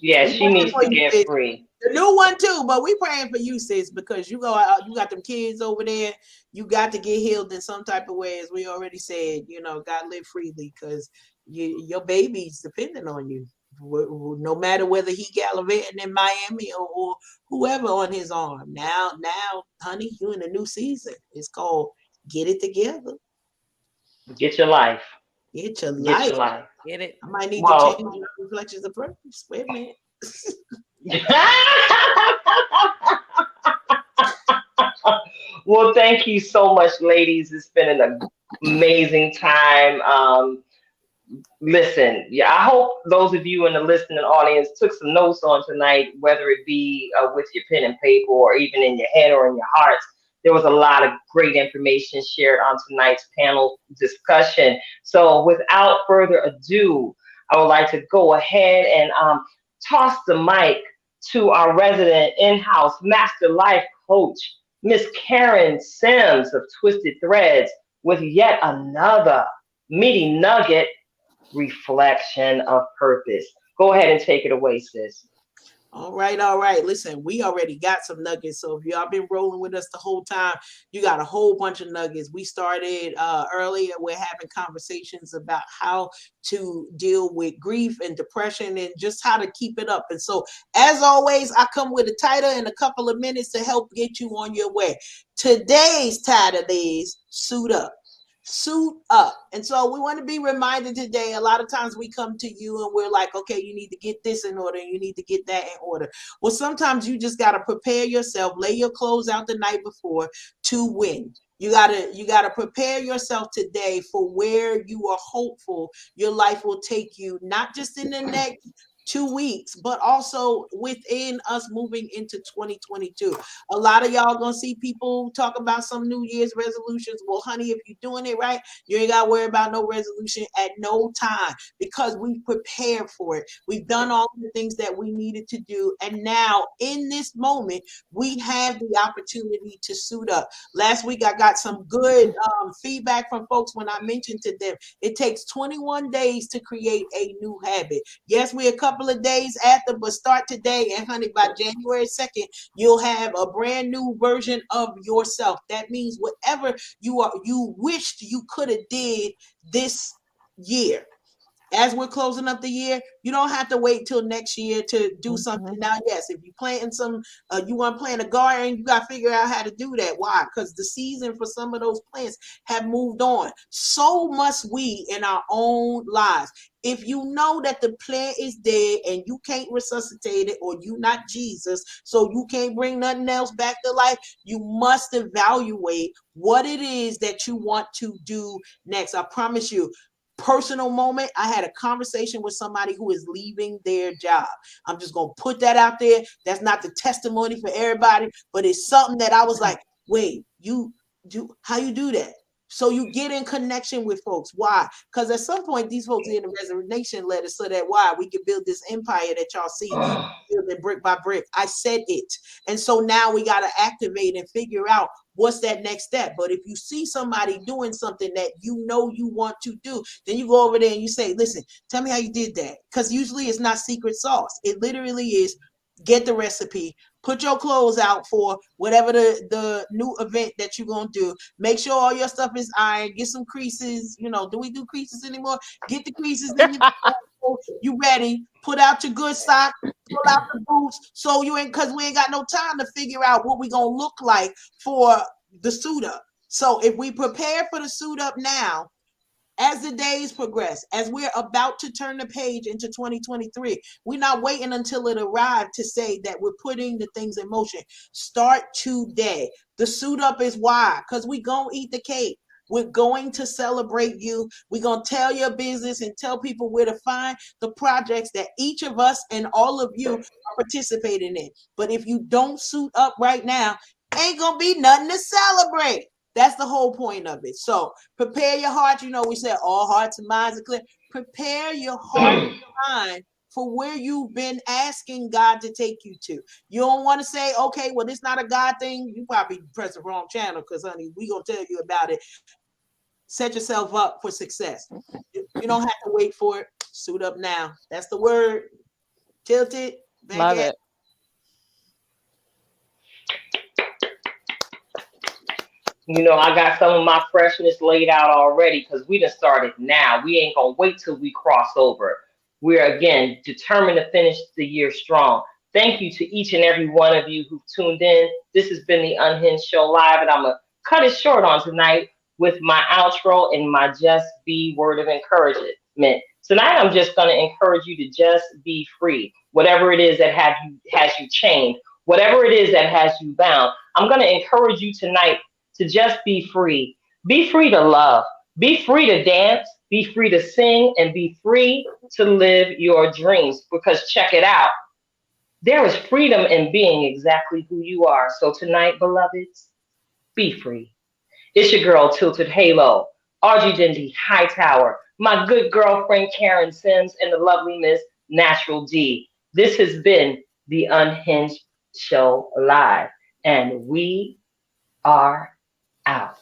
Yeah, We she praying needs for to you, get sis. free. The new one too, but we praying for you, sis, because you go out, you got them kids over there. You got to get healed in some type of way, as we already said. God live freely because your baby's depending on you. No matter whether he gallivanting in Miami or whoever on his arm. Now, honey, you in a new season. It's called Get It Together. Get your life. Get your Get life. your life. Get it. I might need to change Well, your reflections of purpose. Wait a minute. well, thank you so much, ladies. It's been an amazing time. Listen, yeah, I hope those of you in the listening audience took some notes on tonight, whether it be with your pen and paper or even in your head or in your hearts. There was a lot of great information shared on tonight's panel discussion. So, without further ado, I would like to go ahead and toss the mic to our resident in-house master life coach, Miss Karen Sims of Twisted Threads, with yet another meaty nugget reflection of purpose. Go ahead and take it away, sis. All right, all right. Listen, we already got some nuggets. So if y'all been rolling with us the whole time, you got a whole bunch of nuggets. We started earlier. We're having conversations about how to deal with grief and depression and just how to keep it up. And so, as always, I come with a title in a couple of minutes to help get you on your way. Today's title is Suit Up. Suit up. And so we want to be reminded today, a lot of times we come to you and we're like, okay, you need to get this in order, you need to get that in order. Well, sometimes you just got to prepare yourself, lay your clothes out the night before to win. You gotta prepare yourself today for where you are hopeful your life will take you, not just in the next 2 weeks, but also within us moving into 2022. A lot of y'all gonna see people talk about some New Year's resolutions. Well, honey, if you're doing it right, you ain't gotta worry about no resolution at no time because we prepared for it. We've done all the things that we needed to do, and now in this moment, we have the opportunity to suit up. Last week, I got some good feedback from folks when I mentioned to them it takes 21 days to create a new habit. Yes, we're a couple couple of days after, but start today. And honey, by January 2nd, you'll have a brand new version of yourself. That means whatever you wished you could have did this year. As we're closing up the year, you don't have to wait till next year to do something. Now, yes, if you're planting you want to plant a garden, you got to figure out how to do that. Why? Because the season for some of those plants have moved on. So must we in our own lives. If you know that the plant is dead and you can't resuscitate it, or you not Jesus, so you can't bring nothing else back to life, you must evaluate what it is that you want to do next. I promise you, personal moment, I had a conversation with somebody who is leaving their job. I'm just going to put that out there. That's not the testimony for everybody, but it's something that I was like, wait, how you do that? So you get in connection with folks. Why? Because at some point these folks get a resignation letter so that we can build this empire that y'all see building brick by brick. I said it. And so now we got to activate and figure out what's that next step. But if you see somebody doing something that you know you want to do, then you go over there and you say, listen, tell me how you did that. Because usually it's not secret sauce. It literally is, get the recipe, put your clothes out for whatever the new event that you're going to do. Make sure all your stuff is ironed. Get some creases. Do we do creases anymore? Get the creases in your you ready. Put out your good sock. Pull out the boots. So because we ain't got no time to figure out what we going to look like for the suit up. So if we prepare for the suit up now, as the days progress, as we're about to turn the page into 2023, we're not waiting until it arrives to say that we're putting the things in motion. Start today. The suit up is why, because we're going to eat the cake. We're going to celebrate you. We're going to tell your business and tell people where to find the projects that each of us and all of you are participating in. But if you don't suit up right now, ain't going to be nothing to celebrate. That's the whole point of it. So prepare your heart. We said all hearts and minds are clear. Prepare your heart and mind for where you've been asking God to take you to. You don't want to say, okay, well, it's not a God thing. You probably press the wrong channel, because, honey, we're going to tell you about it. Set yourself up for success. You don't have to wait for it. Suit up now. That's the word. Tilted. Love it. I got some of my freshness laid out already, because we done started now. We ain't going to wait till we cross over. We're, again, determined to finish the year strong. Thank you to each and every one of you who've tuned in. This has been the Unhinged Show Live, and I'm going to cut it short on tonight with my outro and my just be word of encouragement. Tonight, I'm just going to encourage you to just be free. Whatever it is that has you chained, whatever it is that has you bound, I'm going to encourage you tonight to just be free. Be free to love. Be free to dance. Be free to sing, and be free to live your dreams. Because check it out. There is freedom in being exactly who you are. So tonight, beloveds, be free. It's your girl, Tilted Halo, Audrey Dindy Hightower, my good girlfriend, Karen Sims, and the lovely Miss Natural D. This has been the Unhinged Show Live, and we are out.